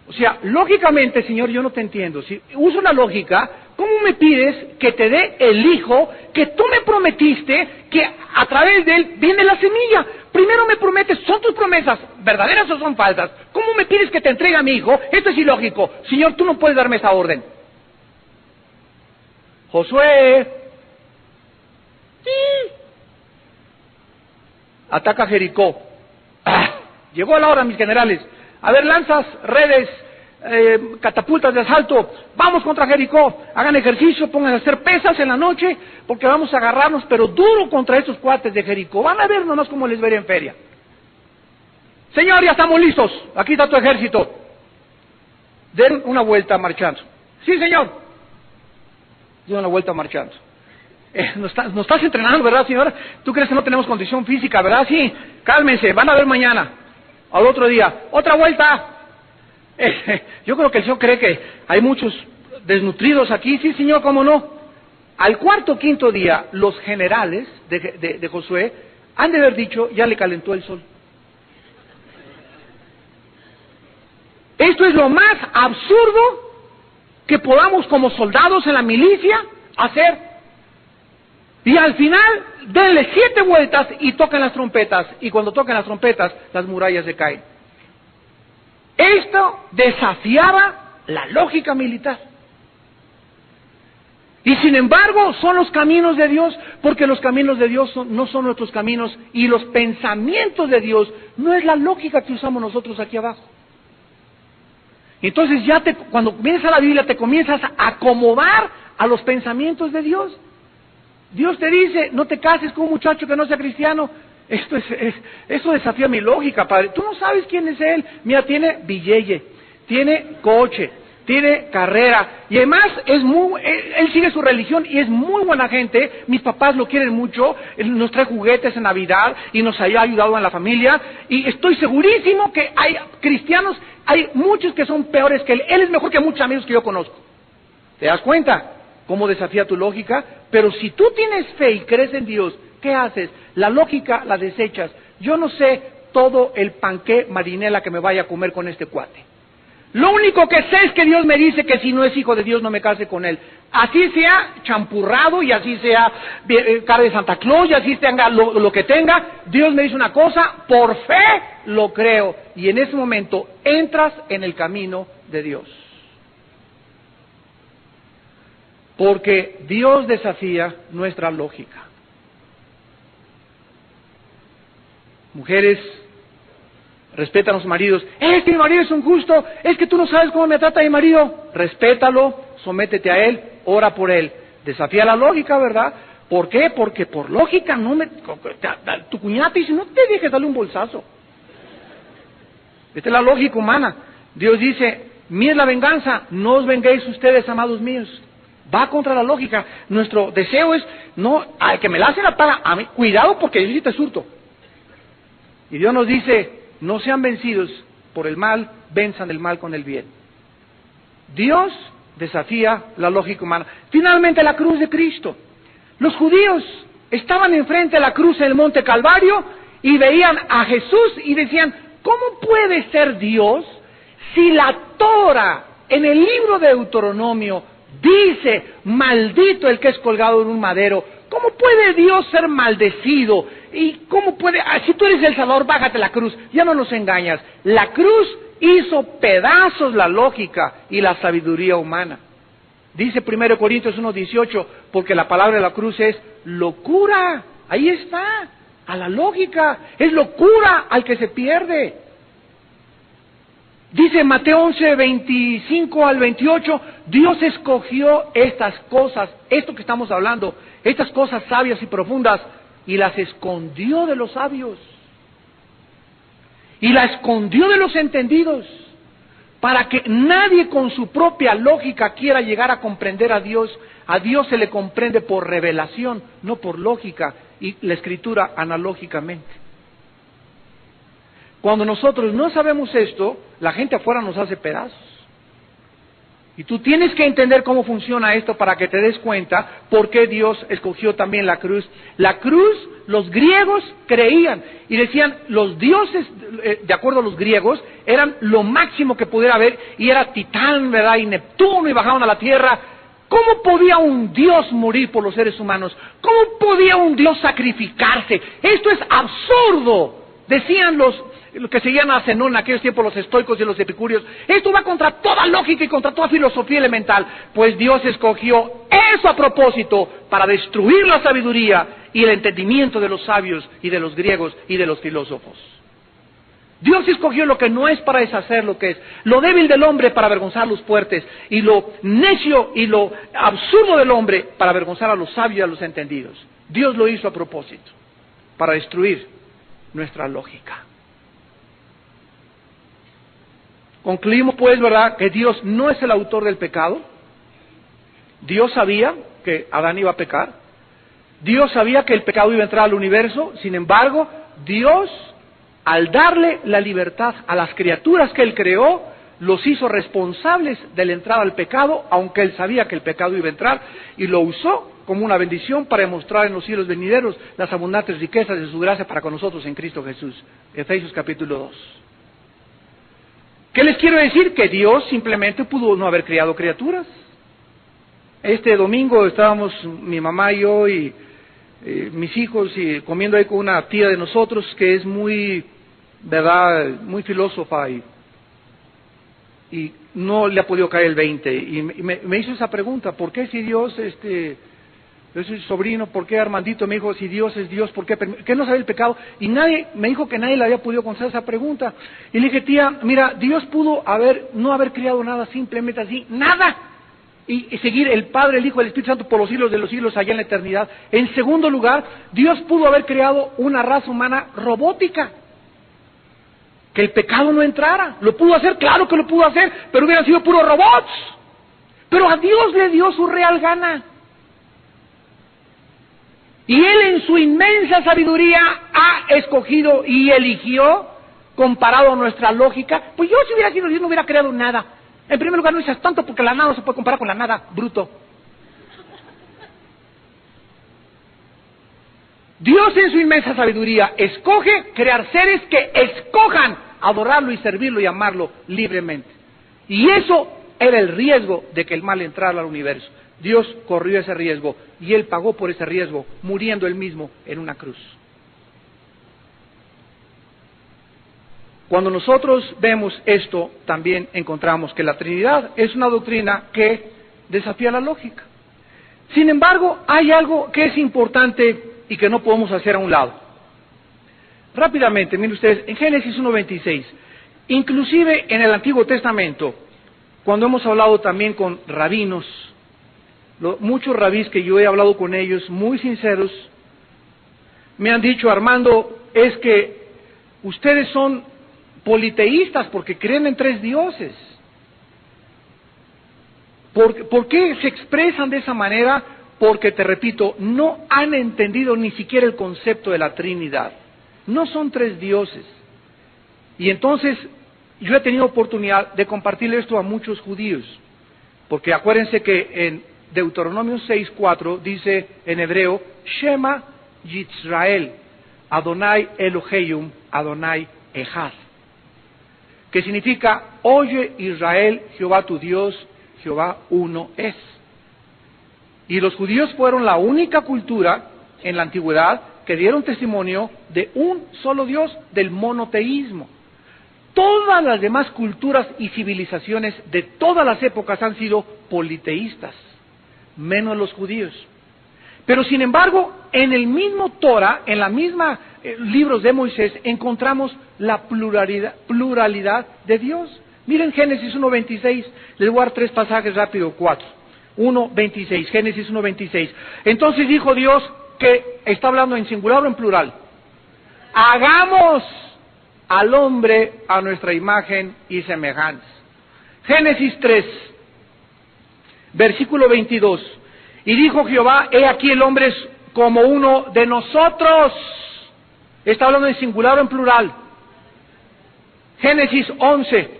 O sea, lógicamente, Señor, yo no te entiendo. Si uso la lógica, ¿cómo me pides que te dé el hijo que tú me prometiste, que a través de él viene la semilla? Primero me prometes, ¿son tus promesas verdaderas o son falsas? ¿Cómo me pides que te entregue a mi hijo? Esto es ilógico. Señor, tú no puedes darme esa orden. Josué, sí, ataca Jericó. Llegó la hora, mis generales. A ver, lanzas, redes, catapultas de asalto, vamos contra Jericó, hagan ejercicio, pónganse a hacer pesas en la noche, porque vamos a agarrarnos, pero duro contra esos cuates de Jericó. Van a ver nomás cómo les veré en feria. Señor, ya estamos listos, aquí está tu ejército. Den una vuelta marchando. Sí, señor. Den una vuelta marchando. Nos estás entrenando, ¿verdad, señor? ¿Tú crees que no tenemos condición física, verdad? Sí, cálmense, van a ver mañana. Al otro día, otra vuelta. Yo creo que el Señor cree que hay muchos desnutridos aquí. Sí, Señor, ¿cómo no? Al cuarto o quinto día, los generales de Josué han de haber dicho, ya le calentó el sol. Esto es lo más absurdo que podamos como soldados en la milicia hacer. Y al final, denle 7 vueltas y tocan las trompetas. Y cuando tocan las trompetas, las murallas se caen. Esto desafiaba la lógica militar. Y sin embargo, son los caminos de Dios, porque los caminos de Dios no son nuestros caminos, y los pensamientos de Dios no es la lógica que usamos nosotros aquí abajo. Entonces cuando vienes a la Biblia te comienzas a acomodar a los pensamientos de Dios. Dios te dice, no te cases con un muchacho que no sea cristiano. Eso desafía mi lógica, padre. Tú no sabes quién es él. Mira, tiene billete, tiene coche, tiene carrera, y además él sigue su religión y es muy buena gente. Mis papás lo quieren mucho, él nos trae juguetes en Navidad y nos ha ayudado en la familia, y estoy segurísimo que hay cristianos, hay muchos que son peores que él. Él es mejor que muchos amigos que yo conozco. ¿Te das cuenta cómo desafía tu lógica? Pero si tú tienes fe y crees en Dios, ¿qué haces? La lógica la desechas. Yo no sé todo el panqué marinela que me vaya a comer con este cuate. Lo único que sé es que Dios me dice que si no es hijo de Dios no me case con él. Así sea champurrado y así sea cara de Santa Claus y así tenga lo que tenga, Dios me dice una cosa, por fe lo creo. Y en ese momento entras en el camino de Dios. Porque Dios desafía nuestra lógica. Mujeres, respetan a los maridos. Es que mi marido es un justo, es que tú no sabes cómo me trata mi marido. Respétalo, sométete a él, ora por él. Desafía la lógica, ¿verdad? ¿Por qué? Porque por lógica tu cuñada te dice, no te dejes darle un bolsazo. Esta es la lógica humana. Dios dice, mía es la venganza, no os venguéis ustedes, amados míos. Va contra la lógica. Nuestro deseo es, no, al que me la hace la paga, a mí, cuidado porque yo sí te surto. Y Dios nos dice, no sean vencidos por el mal, venzan el mal con el bien. Dios desafía la lógica humana. Finalmente, la cruz de Cristo. Los judíos estaban enfrente de la cruz en el monte Calvario y veían a Jesús y decían, ¿cómo puede ser Dios si la Torah en el libro de Deuteronomio dice, maldito el que es colgado en un madero? ¿Cómo puede Dios ser maldecido? ¿Y cómo puede, si tú eres el Salvador, bájate la cruz? Ya no nos engañas. La cruz hizo pedazos la lógica y la sabiduría humana. Dice 1 Corintios 1:18, porque la palabra de la cruz es locura. Ahí está, a la lógica. Es locura al que se pierde. Dice Mateo 11:25 al 28, Dios escogió estas cosas, esto que estamos hablando, estas cosas sabias y profundas, y las escondió de los sabios. Y la escondió de los entendidos, para que nadie con su propia lógica quiera llegar a comprender a Dios. A Dios se le comprende por revelación, no por lógica, y la Escritura analógicamente. Cuando nosotros no sabemos esto, la gente afuera nos hace pedazos. Y tú tienes que entender cómo funciona esto para que te des cuenta por qué Dios escogió también la cruz. La cruz, los griegos creían y decían, los dioses, de acuerdo a los griegos, eran lo máximo que pudiera haber, y era Titán, ¿verdad? Y Neptuno, y bajaban a la tierra. ¿Cómo podía un Dios morir por los seres humanos? ¿Cómo podía un Dios sacrificarse? Esto es absurdo, decían los que seguían a Zenón en aquellos tiempos, los estoicos y los epicúreos. Esto va contra toda lógica y contra toda filosofía elemental. Pues Dios escogió eso a propósito para destruir la sabiduría y el entendimiento de los sabios y de los griegos y de los filósofos. Dios escogió lo que no es para deshacer lo que es, lo débil del hombre para avergonzar a los fuertes, y lo necio y lo absurdo del hombre para avergonzar a los sabios y a los entendidos. Dios lo hizo a propósito, para destruir nuestra lógica. Concluimos pues, ¿verdad?, que Dios no es el autor del pecado. Dios sabía que Adán iba a pecar. Dios sabía que el pecado iba a entrar al universo. Sin embargo, Dios, al darle la libertad a las criaturas que Él creó, los hizo responsables de la entrada al pecado, aunque Él sabía que el pecado iba a entrar, y lo usó como una bendición para demostrar en los siglos venideros las abundantes riquezas de su gracia para con nosotros en Cristo Jesús. Efesios capítulo 2. ¿Qué les quiero decir? Que Dios simplemente pudo no haber creado criaturas. Este domingo estábamos mi mamá y yo y mis hijos y comiendo ahí con una tía de nosotros que es muy, ¿verdad?, muy filósofa y no le ha podido caer el 20. Y me hizo esa pregunta, ¿por qué si Dios, yo soy sobrino, ¿por qué Armandito me dijo, si Dios es Dios, ¿por qué no sabe el pecado? Y me dijo que nadie le había podido contestar esa pregunta. Y le dije, tía, mira, Dios pudo no haber creado nada simplemente así, nada. Y seguir el Padre, el Hijo, el Espíritu Santo por los siglos de los siglos allá en la eternidad. En segundo lugar, Dios pudo haber creado una raza humana robótica, que el pecado no entrara. ¿Lo pudo hacer? Claro que lo pudo hacer, pero hubieran sido puros robots. Pero a Dios le dio su real gana. Y Él en su inmensa sabiduría ha escogido y eligió, comparado a nuestra lógica. Pues yo, si hubiera sido Dios, no hubiera creado nada. En primer lugar, no dices tanto porque la nada no se puede comparar con la nada, bruto. Dios en su inmensa sabiduría escoge crear seres que escojan adorarlo y servirlo y amarlo libremente. Y eso era el riesgo de que el mal entrara al universo. Dios corrió ese riesgo y Él pagó por ese riesgo, muriendo Él mismo en una cruz. Cuando nosotros vemos esto, también encontramos que la Trinidad es una doctrina que desafía la lógica. Sin embargo, hay algo que es importante y que no podemos hacer a un lado. Rápidamente, miren ustedes, en Génesis 1:26, inclusive en el Antiguo Testamento, cuando hemos hablado también con rabinos, muchos rabís que yo he hablado con ellos, muy sinceros, me han dicho, Armando, es que ustedes son politeístas porque creen en 3 dioses. ¿Por qué se expresan de esa manera? Porque, te repito, no han entendido ni siquiera el concepto de la Trinidad. No son 3 dioses. Y entonces, yo he tenido oportunidad de compartirle esto a muchos judíos. Porque acuérdense que en Deuteronomio 6:4 dice en hebreo, Shema Yisrael, Adonai Elohim, Adonai Echad. Que significa, oye Israel, Jehová tu Dios, Jehová uno es. Y los judíos fueron la única cultura en la antigüedad que dieron testimonio de un solo Dios, del monoteísmo. Todas las demás culturas y civilizaciones de todas las épocas han sido politeístas, menos los judíos. Pero sin embargo, en el mismo Torah, en la misma libros de Moisés, encontramos la pluralidad de Dios. Miren Génesis 1:26, les voy a dar 3 pasajes rápido, 4. 1:26, Génesis 1:26. Entonces dijo Dios, que está hablando en singular o en plural, hagamos al hombre a nuestra imagen y semejanza. Génesis 3, versículo 22. Y dijo Jehová, he aquí el hombre es como uno de nosotros. Está hablando en singular o en plural. Génesis 11,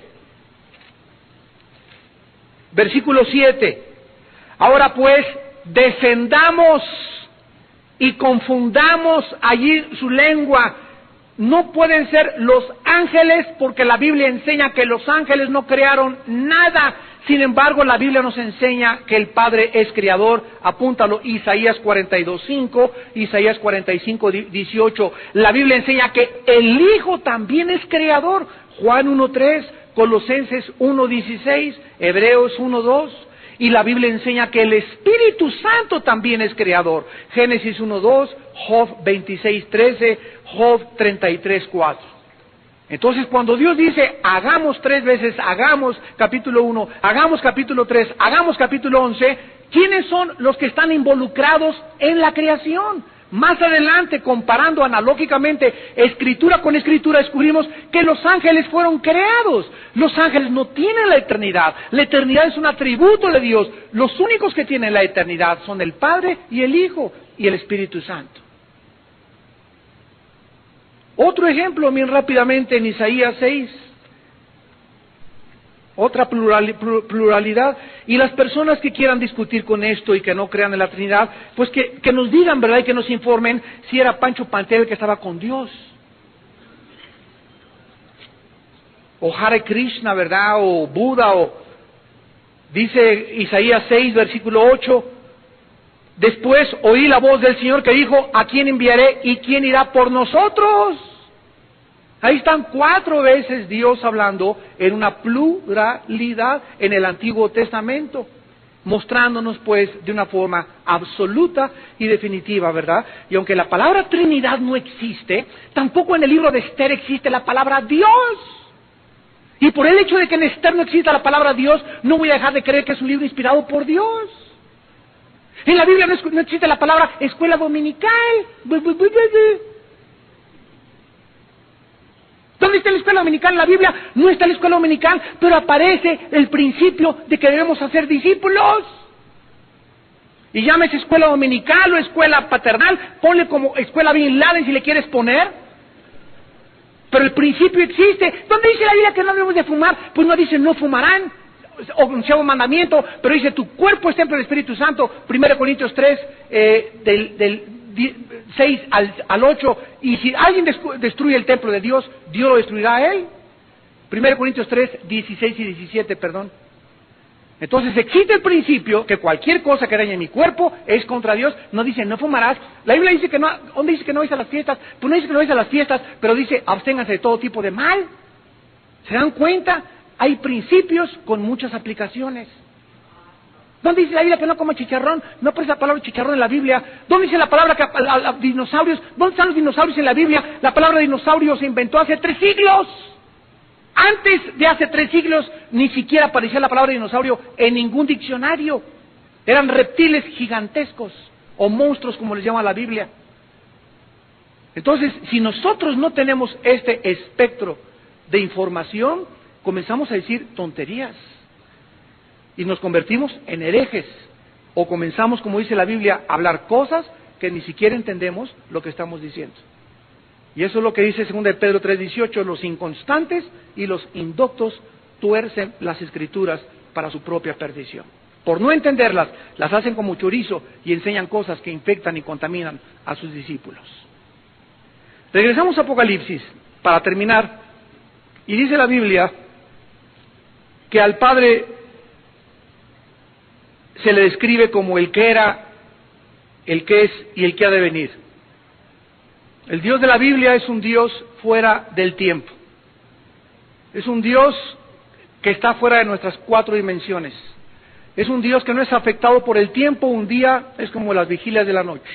versículo 7. Ahora pues, descendamos y confundamos allí su lengua. No pueden ser los ángeles, porque la Biblia enseña que los ángeles no crearon nada. Sin embargo, la Biblia nos enseña que el Padre es creador. Apúntalo, Isaías 42:5, Isaías 45:18. La Biblia enseña que el Hijo también es creador. Juan 1:3, Colosenses 1:16, Hebreos 1:2. Y la Biblia enseña que el Espíritu Santo también es creador. Génesis 1:2, Job 26:13, Job 33:4. Entonces, cuando Dios dice, hagamos 3 veces, hagamos capítulo 1, hagamos capítulo 3, hagamos capítulo 11, ¿quiénes son los que están involucrados en la creación? Más adelante, comparando analógicamente escritura con escritura, descubrimos que los ángeles fueron creados. Los ángeles no tienen la eternidad. La eternidad es un atributo de Dios. Los únicos que tienen la eternidad son el Padre y el Hijo y el Espíritu Santo. Otro ejemplo, bien rápidamente, en Isaías 6. Otra pluralidad. Y las personas que quieran discutir con esto y que no crean en la Trinidad, pues que nos digan, ¿verdad? Y que nos informen si era Pancho Pantera el que estaba con Dios. O Hare Krishna, ¿verdad? O Buda, o... Dice Isaías 6, versículo 8. Después oí la voz del Señor que dijo, ¿a quién enviaré y quién irá por nosotros? Ahí están 4 veces Dios hablando en una pluralidad en el Antiguo Testamento, mostrándonos pues de una forma absoluta y definitiva, ¿verdad? Y aunque la palabra Trinidad no existe, tampoco en el libro de Esther existe la palabra Dios. Y por el hecho de que en Esther no exista la palabra Dios, no voy a dejar de creer que es un libro inspirado por Dios. En la Biblia no existe la palabra escuela dominical. ¿Dónde está la escuela dominical en la Biblia? No está la escuela dominical, pero aparece el principio de que debemos hacer discípulos. Y llámese escuela dominical o escuela paternal, ponle como escuela Bin Laden si le quieres poner. Pero el principio existe. ¿Dónde dice la Biblia que no debemos de fumar? Pues no dice no fumarán, o sea un mandamiento, pero dice tu cuerpo es templo del Espíritu Santo. 1 Corintios 3, del 6 al 8, y si alguien destruye el templo de Dios, Dios lo destruirá a él. 1 Corintios 3, 16 y 17, perdón. Entonces existe el principio que cualquier cosa que dañe mi cuerpo es contra Dios. No dice no fumarás. La Biblia dice que no. ¿Dónde dice que no vais a las fiestas? Pues no dice que no vais a las fiestas, pero dice absténganse de todo tipo de mal. ¿Se dan cuenta? Hay principios con muchas aplicaciones. ¿Dónde dice la Biblia que no coma chicharrón? No aparece la palabra chicharrón en la Biblia. ¿Dónde dice la palabra que a dinosaurios? ¿Dónde están los dinosaurios en la Biblia? La palabra dinosaurio se inventó hace 3 siglos. Antes de hace 3 siglos ni siquiera aparecía la palabra dinosaurio en ningún diccionario. Eran reptiles gigantescos o monstruos como les llama la Biblia. Entonces, si nosotros no tenemos este espectro de información, comenzamos a decir tonterías y nos convertimos en herejes, o comenzamos, como dice la Biblia, a hablar cosas que ni siquiera entendemos lo que estamos diciendo. Y eso es lo que dice 2 de Pedro 3:18, los inconstantes y los indoctos tuercen las Escrituras para su propia perdición. Por no entenderlas, las hacen como chorizo y enseñan cosas que infectan y contaminan a sus discípulos. Regresamos a Apocalipsis para terminar, y dice la Biblia que al Padre se le describe como el que era, el que es y el que ha de venir. El Dios de la Biblia es un Dios fuera del tiempo. Es un Dios que está fuera de nuestras 4 dimensiones. Es un Dios que no es afectado por el tiempo. Un día es como las vigilias de la noche,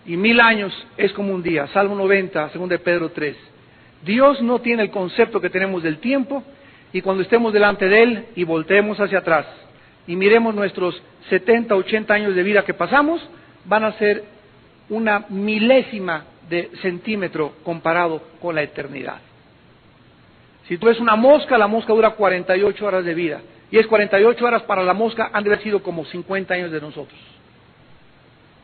y 1000 años es como un día. Salmo 90, 2 de Pedro 3. Dios no tiene el concepto que tenemos del tiempo, y cuando estemos delante de Él y volteemos hacia atrás y miremos nuestros 70, 80 años de vida que pasamos, van a ser una milésima de centímetro comparado con la eternidad. Si tú ves una mosca, la mosca dura 48 horas de vida, y es 48 horas para la mosca, han de haber sido como 50 años de nosotros.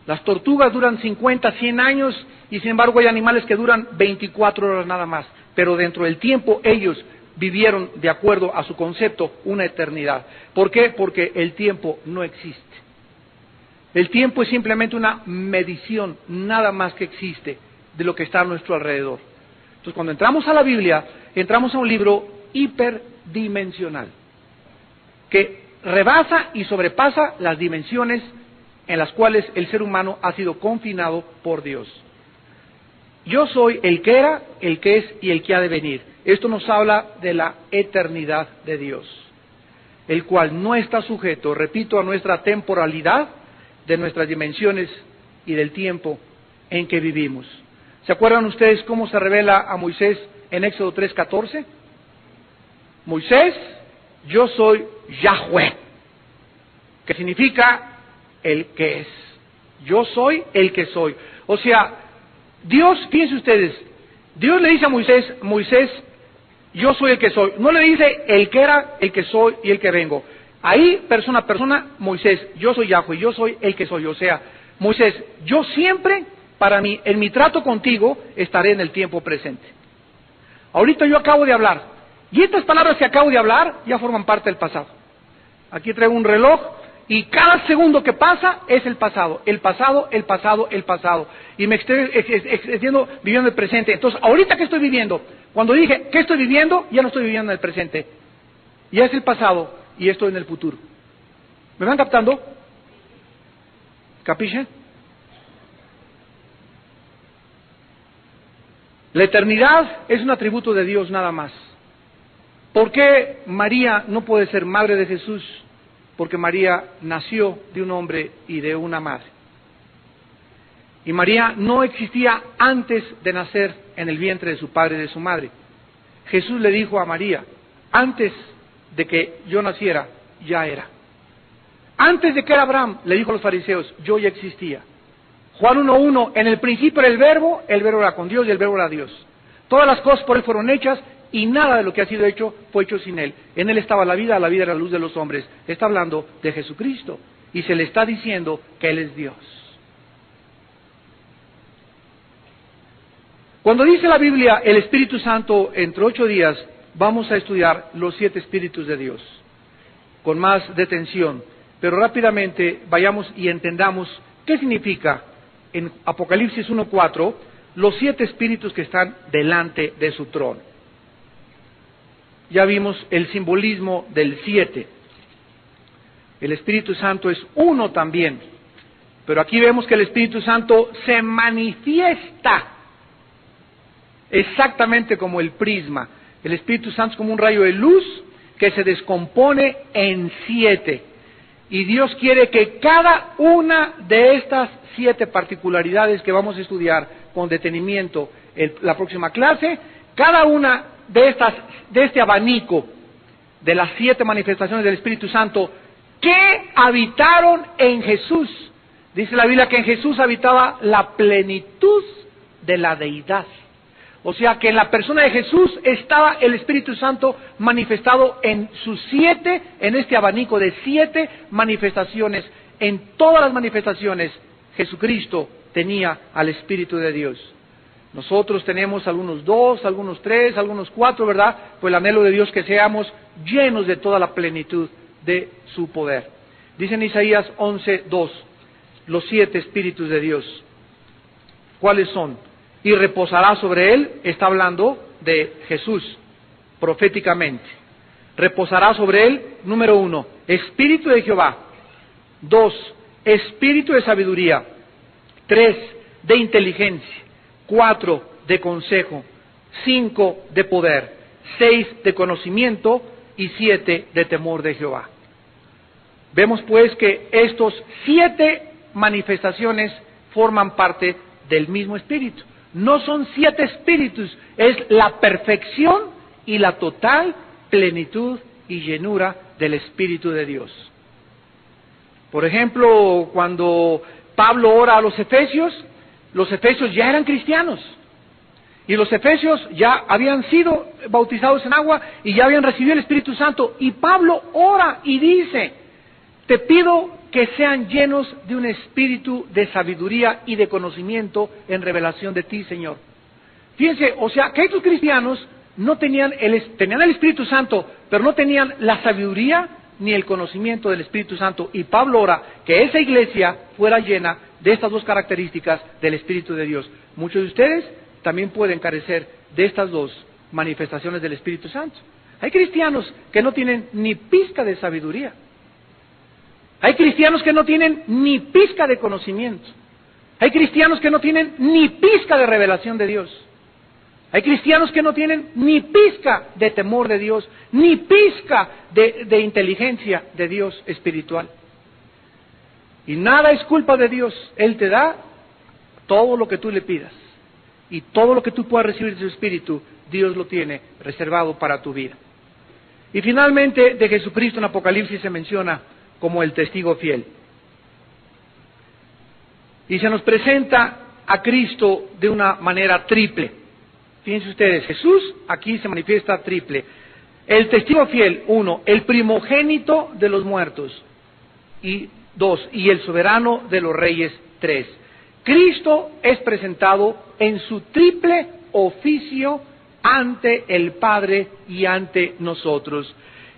Las tortugas duran 50, 100 años, y sin embargo hay animales que duran 24 horas nada más, pero dentro del tiempo ellos vivieron, de acuerdo a su concepto, una eternidad. ¿Por qué? Porque el tiempo no existe. El tiempo es simplemente una medición, nada más que existe, de lo que está a nuestro alrededor. Entonces, cuando entramos a la Biblia, entramos a un libro hiperdimensional, que rebasa y sobrepasa las dimensiones en las cuales el ser humano ha sido confinado por Dios. Yo soy el que era, el que es y el que ha de venir. Esto nos habla de la eternidad de Dios, el cual no está sujeto, repito, a nuestra temporalidad, de nuestras dimensiones y del tiempo en que vivimos. ¿Se acuerdan ustedes cómo se revela a Moisés en Éxodo 3:14? Moisés, yo soy Yahweh, que significa el que es. Yo soy el que soy. O sea, Dios, fíjense ustedes, Dios le dice a Moisés, Moisés, yo soy el que soy. No le dice el que era, el que soy y el que vengo. Ahí, persona a persona, Moisés, yo soy Yahweh, yo soy el que soy. O sea, Moisés, yo siempre, para mí, en mi trato contigo, estaré en el tiempo presente. Ahorita yo acabo de hablar, y estas palabras que acabo de hablar ya forman parte del pasado. Aquí traigo un reloj, y cada segundo que pasa es el pasado, el pasado, el pasado, el pasado. Y me estoy viviendo el presente. Entonces, ahorita que estoy viviendo, cuando dije que estoy viviendo, ya no estoy viviendo en el presente. Ya es el pasado y estoy en el futuro. ¿Me van captando? ¿Capiche? La eternidad es un atributo de Dios nada más. ¿Por qué María no puede ser madre de Jesús? Porque María nació de un hombre y de una madre. Y María no existía antes de nacer en el vientre de su padre y de su madre. Jesús le dijo a María, antes de que yo naciera, ya era. Antes de que era Abraham, le dijo a los fariseos, yo ya existía. Juan 1:1, en el principio era el verbo era con Dios y el verbo era Dios. Todas las cosas por Él fueron hechas y nada de lo que ha sido hecho fue hecho sin Él. En Él estaba la vida era la luz de los hombres. Está hablando de Jesucristo y se le está diciendo que Él es Dios. Cuando dice la Biblia el Espíritu Santo, entre 8 días vamos a estudiar los 7 Espíritus de Dios con más detención, pero rápidamente vayamos y entendamos qué significa en Apocalipsis 1:4 los 7 espíritus que están delante de su trono. Ya vimos el simbolismo del 7. El Espíritu Santo es uno también, pero aquí vemos que el Espíritu Santo se manifiesta exactamente como el prisma. El Espíritu Santo es como un rayo de luz que se descompone en 7. Y Dios quiere que cada una de estas 7 particularidades que vamos a estudiar con detenimiento en la próxima clase, cada una de este abanico de las 7 manifestaciones del Espíritu Santo que habitaron en Jesús. Dice la Biblia que en Jesús habitaba la plenitud de la deidad. O sea que en la persona de Jesús estaba el Espíritu Santo manifestado en en este abanico de 7 manifestaciones. En todas las manifestaciones, Jesucristo tenía al Espíritu de Dios. Nosotros tenemos algunos 2, algunos 3, algunos 4, ¿verdad? Pues el anhelo de Dios que seamos llenos de toda la plenitud de su poder. Dice en Isaías 11:2, los 7 Espíritus de Dios. ¿Cuáles son? Y reposará sobre él, está hablando de Jesús, proféticamente. Reposará sobre él, número 1, Espíritu de Jehová. 2, Espíritu de sabiduría. 3, de inteligencia. 4, de consejo. 5, de poder. 6, de conocimiento. Y 7, de temor de Jehová. Vemos pues que estos 7 manifestaciones forman parte del mismo Espíritu. No son 7 espíritus, es la perfección y la total plenitud y llenura del Espíritu de Dios. Por ejemplo, cuando Pablo ora a los efesios ya eran cristianos. Y los efesios ya habían sido bautizados en agua y ya habían recibido el Espíritu Santo. Y Pablo ora y dice, te pido que sean llenos de un espíritu de sabiduría y de conocimiento en revelación de ti, Señor. Fíjense, o sea, que estos cristianos no tenían el Espíritu Santo, pero no tenían la sabiduría ni el conocimiento del Espíritu Santo. Y Pablo ora que esa iglesia fuera llena de estas 2 características del Espíritu de Dios. Muchos de ustedes también pueden carecer de estas 2 manifestaciones del Espíritu Santo. Hay cristianos que no tienen ni pizca de sabiduría. Hay cristianos que no tienen ni pizca de conocimiento. Hay cristianos que no tienen ni pizca de revelación de Dios. Hay cristianos que no tienen ni pizca de temor de Dios, ni pizca de inteligencia de Dios espiritual. Y nada es culpa de Dios. Él te da todo lo que tú le pidas. Y todo lo que tú puedas recibir de su Espíritu, Dios lo tiene reservado para tu vida. Y finalmente, de Jesucristo en Apocalipsis se menciona como el testigo fiel. Y se nos presenta a Cristo de una manera triple. Fíjense ustedes, Jesús aquí se manifiesta triple. El testigo fiel, 1, el primogénito de los muertos. Y 2, y el soberano de los reyes, 3. Cristo es presentado en su triple oficio ante el Padre y ante nosotros.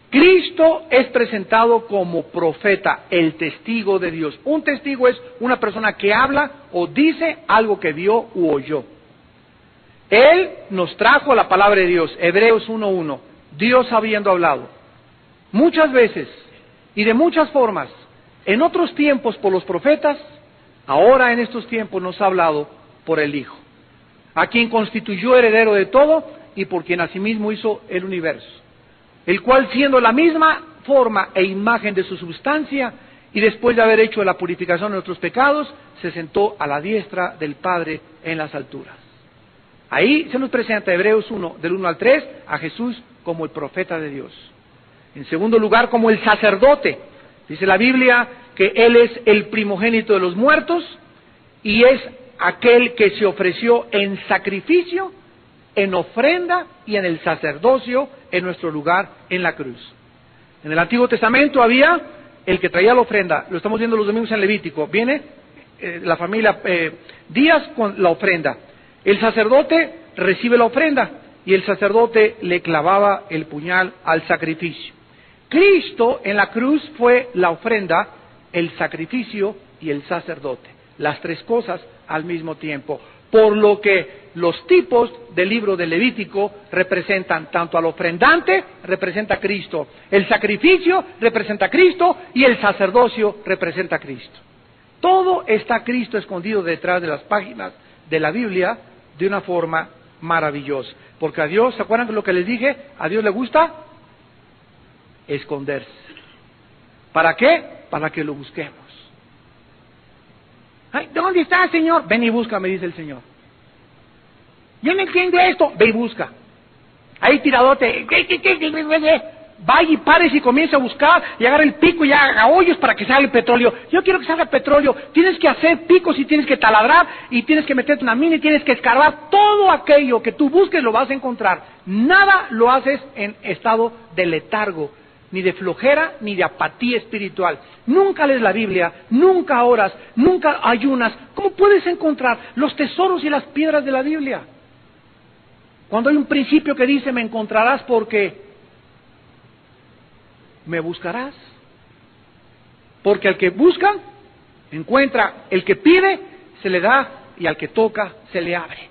Cristo es presentado como profeta, el testigo de Dios. Un testigo es una persona que habla o dice algo que vio u oyó. Él nos trajo la palabra de Dios, Hebreos 1:1, Dios habiendo hablado muchas veces y de muchas formas, en otros tiempos por los profetas, ahora en estos tiempos nos ha hablado por el Hijo, a quien constituyó heredero de todo y por quien asimismo hizo el universo, el cual siendo la misma forma e imagen de su substancia, y después de haber hecho la purificación de nuestros pecados, se sentó a la diestra del Padre en las alturas. Ahí se nos presenta Hebreos 1, del 1 al 3, a Jesús como el profeta de Dios. En segundo lugar, como el sacerdote. Dice la Biblia que Él es el primogénito de los muertos y es aquel que se ofreció en sacrificio, en ofrenda y en el sacerdocio en nuestro lugar en la cruz. En el Antiguo Testamento había el que traía la ofrenda, lo estamos viendo los domingos en Levítico, viene la familia Díaz con la ofrenda. El sacerdote recibe la ofrenda y el sacerdote le clavaba el puñal al sacrificio. Cristo en la cruz fue la ofrenda, el sacrificio y el sacerdote, las 3 cosas al mismo tiempo. Por lo que los tipos del libro de Levítico representan tanto al ofrendante, representa a Cristo, el sacrificio representa a Cristo y el sacerdocio representa a Cristo. Todo está Cristo escondido detrás de las páginas de la Biblia de una forma maravillosa. Porque a Dios, ¿se acuerdan de lo que les dije? A Dios le gusta esconderse. ¿Para qué? Para que lo busquemos. Ay, ¿dónde está, Señor? Ven y busca, me dice el Señor. Yo no entiendo esto. Ve y busca. Ahí tiradote. vaya y párese y comience a buscar y agarre el pico y haga hoyos para que salga el petróleo. Yo quiero que salga petróleo. Tienes que hacer picos y tienes que taladrar y tienes que meterte una mina y tienes que escarbar. Todo aquello que tú busques lo vas a encontrar. Nada lo haces en estado de letargo, ni de flojera, ni de apatía espiritual. Nunca lees la Biblia, nunca oras, nunca ayunas. ¿Cómo puedes encontrar los tesoros y las piedras de la Biblia? Cuando hay un principio que dice, me encontrarás porque me buscarás. Porque al que busca, encuentra. El que pide, se le da. Y al que toca, se le abre.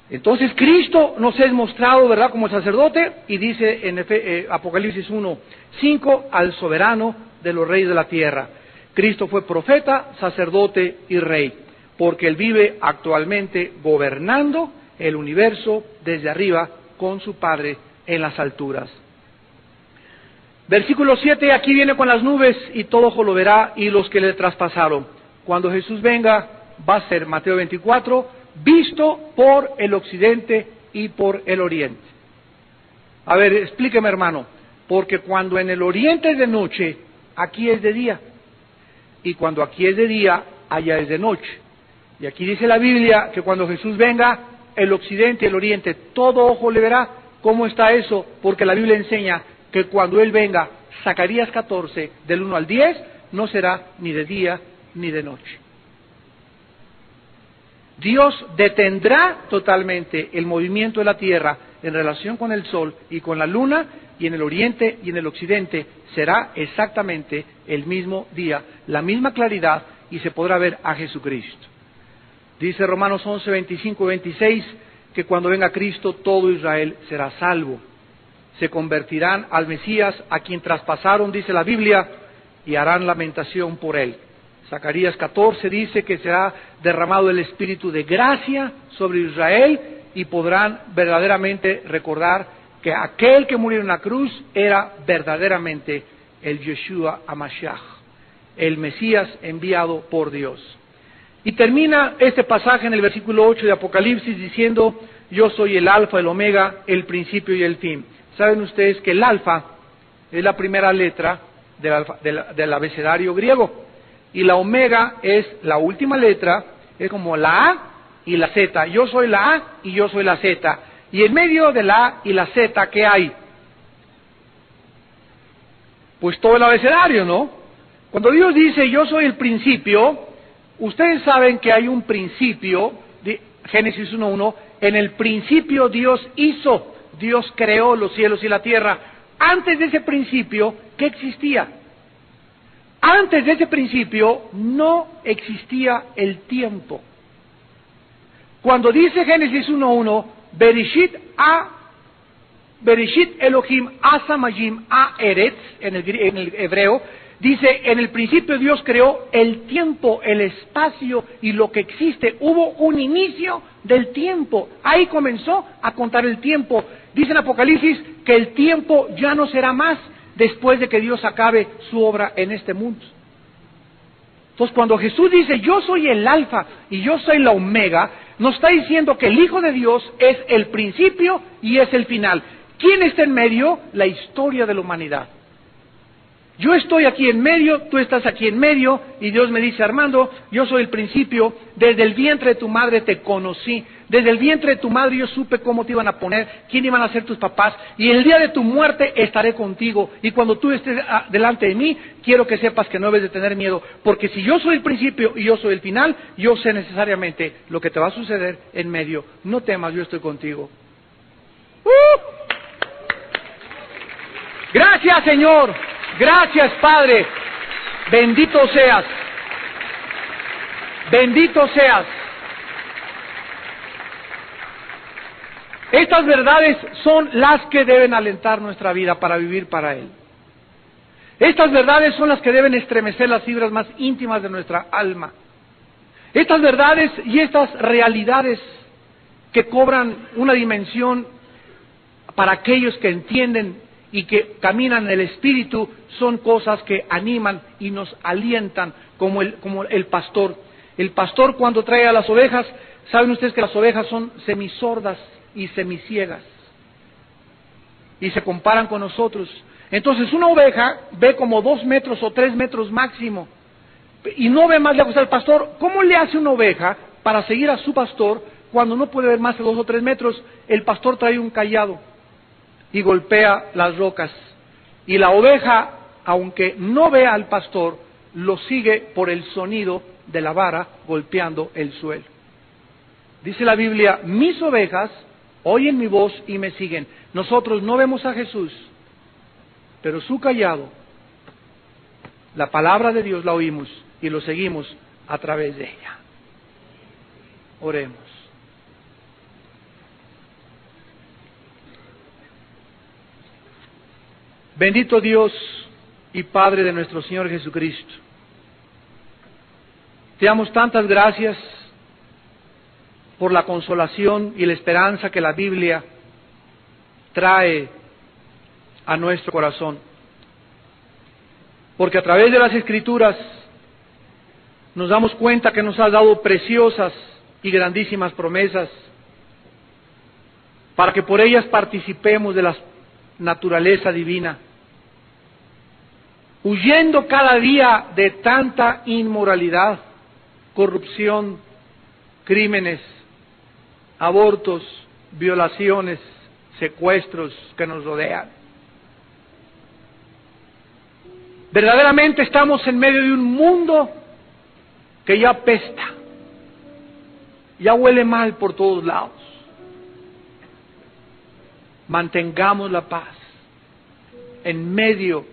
Entonces Cristo nos es mostrado, ¿verdad?, como el sacerdote, y dice en Apocalipsis 1:5, al soberano de los reyes de la tierra. Cristo fue profeta, sacerdote y rey, porque Él vive actualmente gobernando el universo desde arriba con su Padre en las alturas. Versículo 7, aquí viene con las nubes y todo ojo lo verá y los que le traspasaron. Cuando Jesús venga, va a ser, Mateo 24, visto por el occidente y por el oriente. A ver, explíqueme, hermano, porque cuando en el oriente es de noche, aquí es de día, y cuando aquí es de día, allá es de noche. Y aquí dice la Biblia que cuando Jesús venga, el occidente y el oriente, todo ojo le verá. ¿Cómo está eso? Porque la Biblia enseña que cuando Él venga, Zacarías 14, del 1 al 10, no será ni de día ni de noche. Dios detendrá totalmente el movimiento de la tierra en relación con el sol y con la luna, y en el oriente y en el occidente será exactamente el mismo día, la misma claridad, y se podrá ver a Jesucristo. Dice Romanos 11, 25 y 26, que cuando venga Cristo todo Israel será salvo. Se convertirán al Mesías, a quien traspasaron, dice la Biblia, y harán lamentación por él. Zacarías 14 dice que será derramado el espíritu de gracia sobre Israel y podrán verdaderamente recordar que aquel que murió en la cruz era verdaderamente el Yeshua HaMashiach, el Mesías enviado por Dios. Y termina este pasaje en el versículo 8 de Apocalipsis diciendo, yo soy el alfa, el omega, el principio y el fin. Saben ustedes que el alfa es la primera letra del abecedario griego, y la omega es la última letra, es como la A y la Z. Yo soy la A y yo soy la Z. Y en medio de la A y la Z, ¿qué hay? Pues todo el abecedario, ¿no? Cuando Dios dice, yo soy el principio, ustedes saben que hay un principio, de Génesis 1:1, en el principio Dios hizo, Dios creó los cielos y la tierra. Antes de ese principio, ¿qué existía? Antes de ese principio no existía el tiempo. Cuando dice Génesis 1:1, Bereshit Elohim Asamayim Haaretz, en el hebreo, dice, en el principio Dios creó el tiempo, el espacio y lo que existe. Hubo un inicio del tiempo. Ahí comenzó a contar el tiempo. Dice en Apocalipsis que el tiempo ya no será más después de que Dios acabe su obra en este mundo. Entonces, cuando Jesús dice, yo soy el alfa y yo soy la omega, nos está diciendo que el Hijo de Dios es el principio y es el final. ¿Quién está en medio? La historia de la humanidad. Yo estoy aquí en medio, tú estás aquí en medio, y Dios me dice, Armando, yo soy el principio, desde el vientre de tu madre te conocí, desde el vientre de tu madre yo supe cómo te iban a poner, quién iban a ser tus papás, y el día de tu muerte estaré contigo, y cuando tú estés delante de mí, quiero que sepas que no debes de tener miedo, porque si yo soy el principio y yo soy el final, yo sé necesariamente lo que te va a suceder en medio. No temas, yo estoy contigo. Gracias, Señor. Gracias, Padre. Bendito seas. Bendito seas. Estas verdades son las que deben alentar nuestra vida para vivir para Él. Estas verdades son las que deben estremecer las fibras más íntimas de nuestra alma. Estas verdades y estas realidades que cobran una dimensión para aquellos que entienden y que caminan en el Espíritu, son cosas que animan y nos alientan como el pastor. El pastor, cuando trae a las ovejas, saben ustedes que las ovejas son semisordas y semiciegas. y se comparan con nosotros. Entonces una oveja ve como 2 metros o 3 metros máximo y no ve más lejos al pastor. ¿Cómo le hace una oveja para seguir a su pastor cuando no puede ver más de 2 o 3 metros? El pastor trae un cayado y golpea las rocas, y la oveja, aunque no vea al pastor, lo sigue por el sonido de la vara golpeando el suelo. Dice la Biblia: mis ovejas oyen mi voz y me siguen. Nosotros no vemos a Jesús, pero su cayado, la palabra de Dios, la oímos y lo seguimos a través de ella. Oremos. Bendito Dios y Padre de nuestro Señor Jesucristo, te damos tantas gracias por la consolación y la esperanza que la Biblia trae a nuestro corazón, porque a través de las Escrituras nos damos cuenta que nos has dado preciosas y grandísimas promesas para que por ellas participemos de la naturaleza divina, huyendo cada día de tanta inmoralidad, corrupción, crímenes, abortos, violaciones, secuestros que nos rodean. Verdaderamente estamos en medio de un mundo que ya apesta, ya huele mal por todos lados. Mantengamos la paz en medio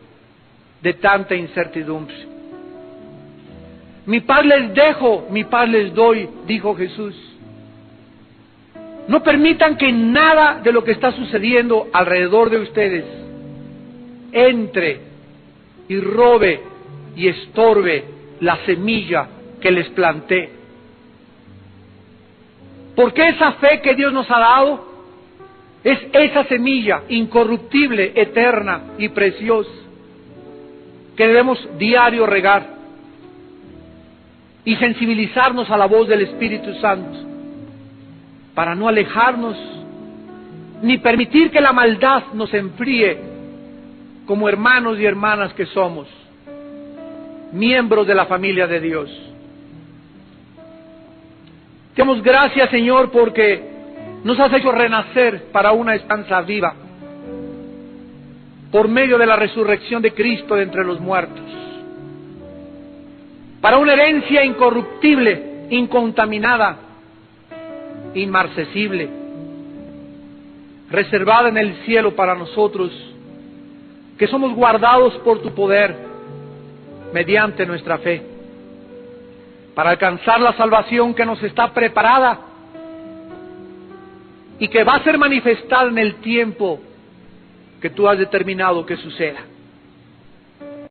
de tanta incertidumbre. Mi paz les dejo, mi paz les doy, dijo Jesús. No permitan que nada de lo que está sucediendo alrededor de ustedes entre y robe y estorbe la semilla que les planté. Porque esa fe que Dios nos ha dado es esa semilla incorruptible, eterna y preciosa que debemos diario regar y sensibilizarnos a la voz del Espíritu Santo para no alejarnos ni permitir que la maldad nos enfríe como hermanos y hermanas que somos, miembros de la familia de Dios. Te damos gracias, Señor, porque nos has hecho renacer para una esperanza viva por medio de la resurrección de Cristo de entre los muertos, para una herencia incorruptible, incontaminada, inmarcesible, reservada en el cielo para nosotros, que somos guardados por tu poder mediante nuestra fe, para alcanzar la salvación que nos está preparada y que va a ser manifestada en el tiempo que tú has determinado que suceda.